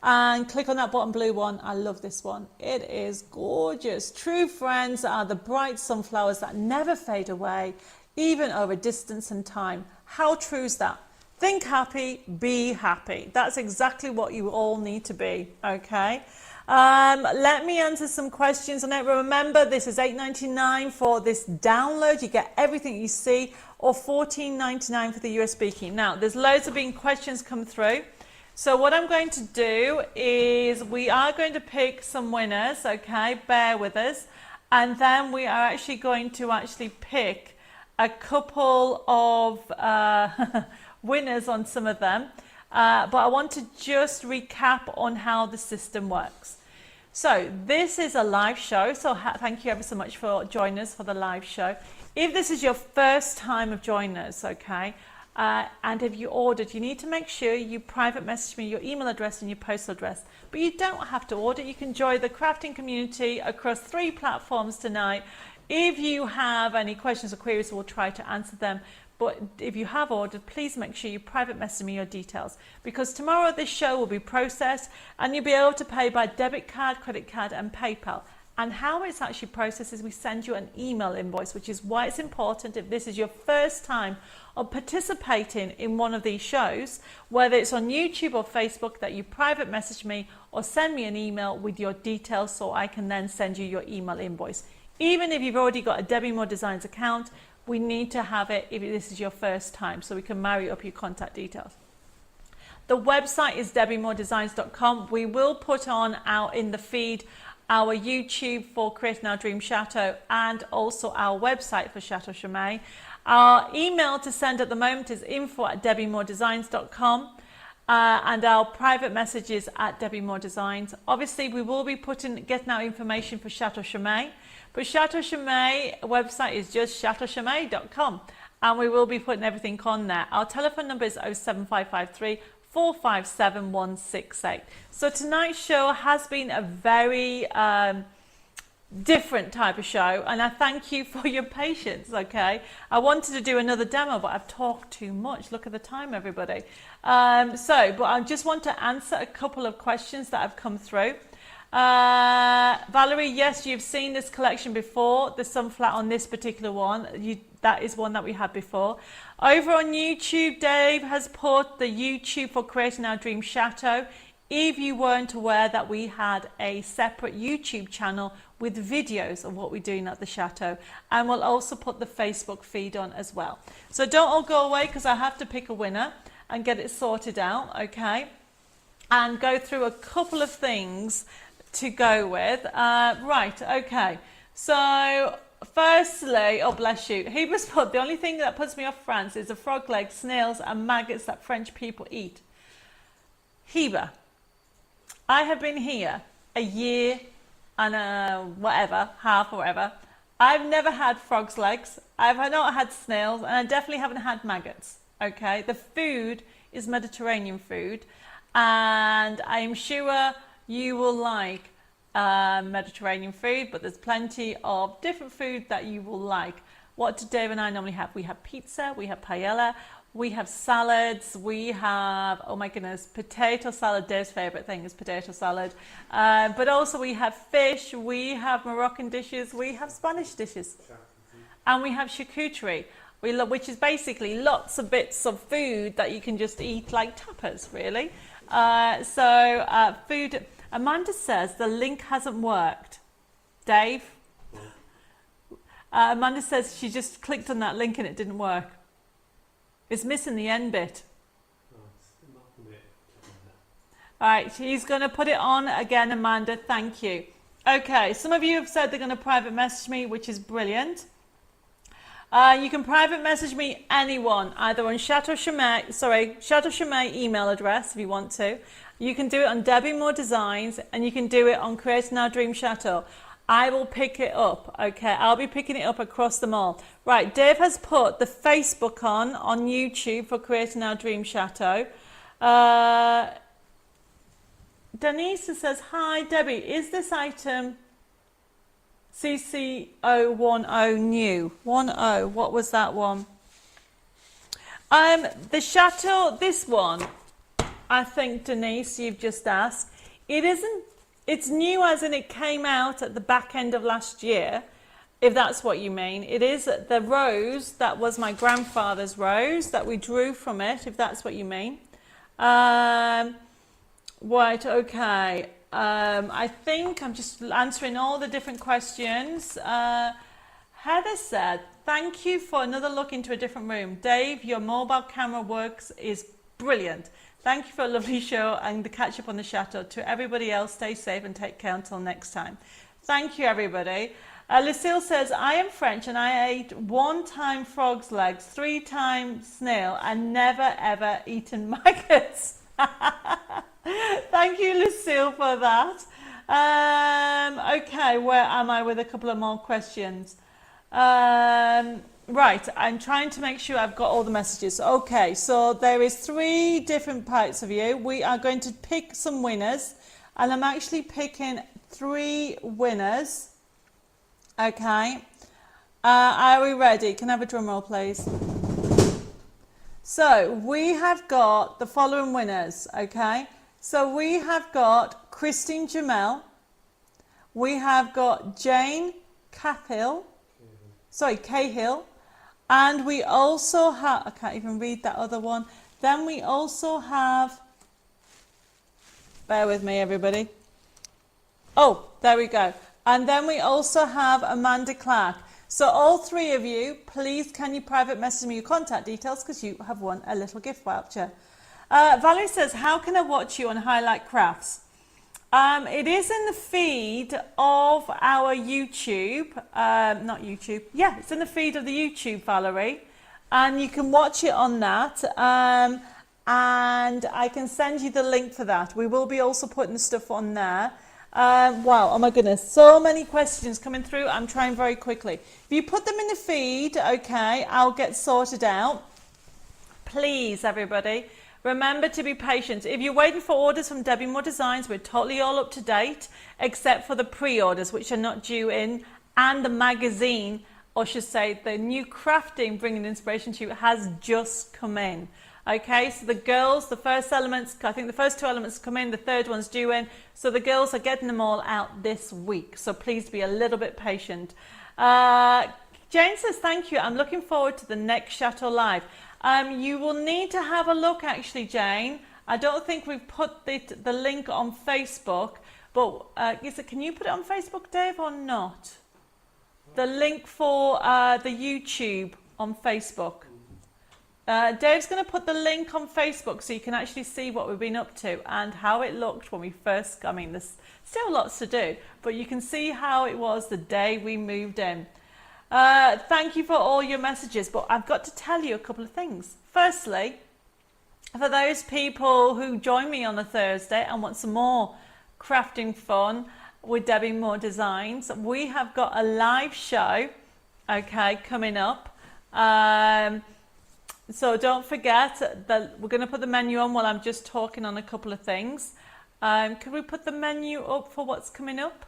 And click on that bottom blue one. I love this one. It is gorgeous. True friends are the bright sunflowers that never fade away, even over distance and time. How true is that? Think happy, be happy. That's exactly what you all need to be, okay? Let me answer some questions on it. Remember, this is $8.99 for this download. You get everything you see, or $14.99 for the USB key. Now, there's loads of questions come through. So what I'm going to do is we are going to pick some winners, okay? Bear with us. And then we are actually going to pick a couple of winners on some of them. But I want to just recap on how the system works. So this is a live show. So thank you ever so much for joining us for the live show. If this is your first time of joining us, okay? And if you ordered, you need to make sure you private message me your email address and your postal address. But you don't have to order. You can join the crafting community across 3 platforms tonight. If you have any questions or queries, we'll try to answer them. But if you have ordered, please make sure you private message me your details, because tomorrow this show will be processed and you'll be able to pay by debit card, credit card and PayPal. And how it's actually processed is we send you an email invoice, which is why it's important, if this is your first time of participating in one of these shows, whether it's on YouTube or Facebook, that you private message me or send me an email with your details so I can then send you your email invoice. Even if you've already got a Debbie Moore Designs account, we need to have it if this is your first time, so we can marry up your contact details. The website is debbiemoredesigns.com. We will put on in the feed our YouTube for Creating Our Dream Chateau and also our website for Chateau Chomet. Our email to send at the moment is info@debbiemoredesigns.com. And our private messages at Debbie Moore Designs. Obviously, we will be getting out information for Chateau Chomet, but Chateau Chomet website is just chateauchomet.com, and we will be putting everything on there. Our telephone number is 07553 457 168. So tonight's show has been a very different type of show, and I thank you for your patience. Okay, I wanted to do another demo, but I've talked too much. Look at the time, everybody. But I just want to answer a couple of questions that have come through. Valerie, yes, you've seen this collection before. There's some flat on this particular one. That is one that we had before. Over on YouTube, Dave has put the YouTube for Creating Our Dream Chateau. If you weren't aware that we had a separate YouTube channel with videos of what we're doing at the chateau, and we'll also put the Facebook feed on as well. So don't all go away, because I have to pick a winner and get it sorted out, okay? And go through a couple of things to go with. Right, okay. So firstly, oh bless you, he was put, the only thing that puts me off France is the frog legs, snails and maggots that French people eat. Heba, I have been here a year and whatever, half or whatever. I've never had frog's legs. I've not had snails, and I definitely haven't had maggots. Okay, the food is Mediterranean food, and I'm sure you will like Mediterranean food, but there's plenty of different food that you will like. What do Dave and I normally have? We have pizza, we have paella, we have salads, we have, oh my goodness, potato salad. Dave's favourite thing is potato salad. But also we have fish, we have Moroccan dishes, we have Spanish dishes. And we have charcuterie, which is basically lots of bits of food that you can just eat like tapas, really. Food, Amanda says the link hasn't worked. Dave? Amanda says she just clicked on that link and it didn't work. It's missing the end bit. All right, she's going to put it on again, Amanda. Thank you. Okay, some of you have said they're going to private message me, which is brilliant. You can private message me anyone, either on Chateau Chomet email address if you want to. You can do it on Debbie Moore Designs, and you can do it on Creating Our Dream Chateau. I will pick it up, okay? I'll be picking it up across them all. Right, Dave has put the Facebook on YouTube for Creating Our Dream Chateau. Denise says, hi, Debbie, is this item CC010 new? 10, what was that one? The Chateau, this one, I think, Denise, you've just asked. It isn't. It's new as in it came out at the back end of last year, if that's what you mean. It is the rose that was my grandfather's rose that we drew from it, if that's what you mean. Right, okay. I think I'm just answering all the different questions. Heather said, thank you for another look into a different room. Dave, your mobile camera works is brilliant. Thank you for a lovely show and the catch up on the chateau. To everybody else, stay safe and take care until next time. Thank you, everybody. Lucille says, I am French and I ate 1 time frog's legs, 3 times snail, and never ever eaten maggots. Thank you, Lucille, for that. Okay, where am I with a couple of more questions? Right, I'm trying to make sure I've got all the messages. Okay, so there is 3 different parts of you. We are going to pick some winners, and I'm actually picking 3 winners. Okay, are we ready? Can I have a drum roll, please? So we have got the following winners. Okay, so we have got Christine Jamel, we have got Jane Cahill, and we also have, I can't even read that other one. Then we also have, bear with me everybody. Oh, there we go. And then we also have Amanda Clark. So all 3 of you, please can you private message me your contact details, because you have won a little gift voucher. Valerie says, how can I watch you on Highlight Crafts? It is in the feed of our YouTube, not YouTube, yeah, it's in the feed of the YouTube, Valerie, and you can watch it on that, and I can send you the link for that. We will be also putting the stuff on there. Wow, oh my goodness, so many questions coming through. I'm trying very quickly. If you put them in the feed, okay, I'll get sorted out. Please, everybody, remember to be patient. If you're waiting for orders from Debbie Moore Designs, we're totally all up to date, except for the pre-orders, which are not due in, and the magazine, or should say the new crafting Bringing Inspiration to You has just come in. Okay, so the girls, the first elements, I think the first 2 elements come in, the third one's due in. So the girls are getting them all out this week. So please be a little bit patient. Jane says, thank you. I'm looking forward to the next Chateau Live. You will need to have a look, actually, Jane. I don't think we've put the link on Facebook, but can you put it on Facebook, Dave, or not? The link for the YouTube on Facebook. Dave's going to put the link on Facebook so you can actually see what we've been up to and how it looked when we first, I mean, there's still lots to do, but you can see how it was the day we moved in. Thank you for all your messages, but I've got to tell you a couple of things. Firstly, for those people who join me on a Thursday and want some more crafting fun with Debbie Moore Designs, we have got a live show, okay, coming up. So don't forget that we're going to put the menu on while I'm just talking on a couple of things. Could we put the menu up for what's coming up?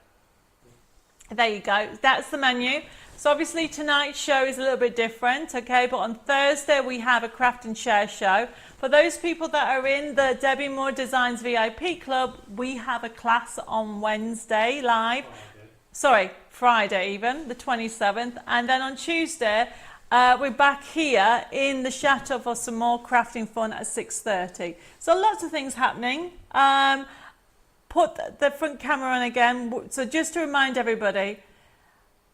There you go. That's the menu. So obviously tonight's show is a little bit different, okay? But on Thursday we have a craft and share show. For those people that are in the Debbie Moore Designs VIP Club, we have a class on Wednesday live. Friday even, the 27th. And then on Tuesday, we're back here in the Chateau for some more crafting fun at 6:30. So lots of things happening. Put the front camera on again. So just to remind everybody,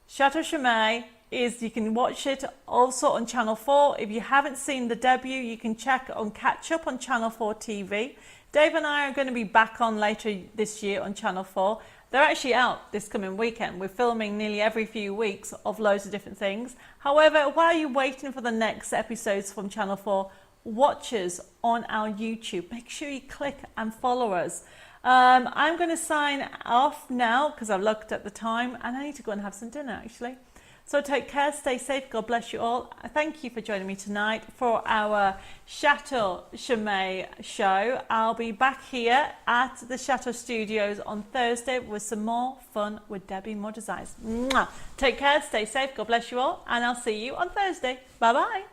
Chateau Chomet is, you can watch it also on Channel 4. If you haven't seen the debut, you can catch up on Channel 4 TV. Dave and I are going to be back on later this year on Channel 4. They're actually out this coming weekend. We're filming nearly every few weeks of loads of different things. However, while you're waiting for the next episodes from Channel 4, watch us on our YouTube. Make sure you click and follow us. I'm going to sign off now because I've looked at the time and I need to go and have some dinner actually. So take care, stay safe, God bless you all. Thank you for joining me tonight for our Chateau Chomet show. I'll be back here at the Chateau Studios on Thursday with some more fun with Debbie Moore Designs. Mwah. Take care, stay safe, God bless you all, and I'll see you on Thursday. Bye bye.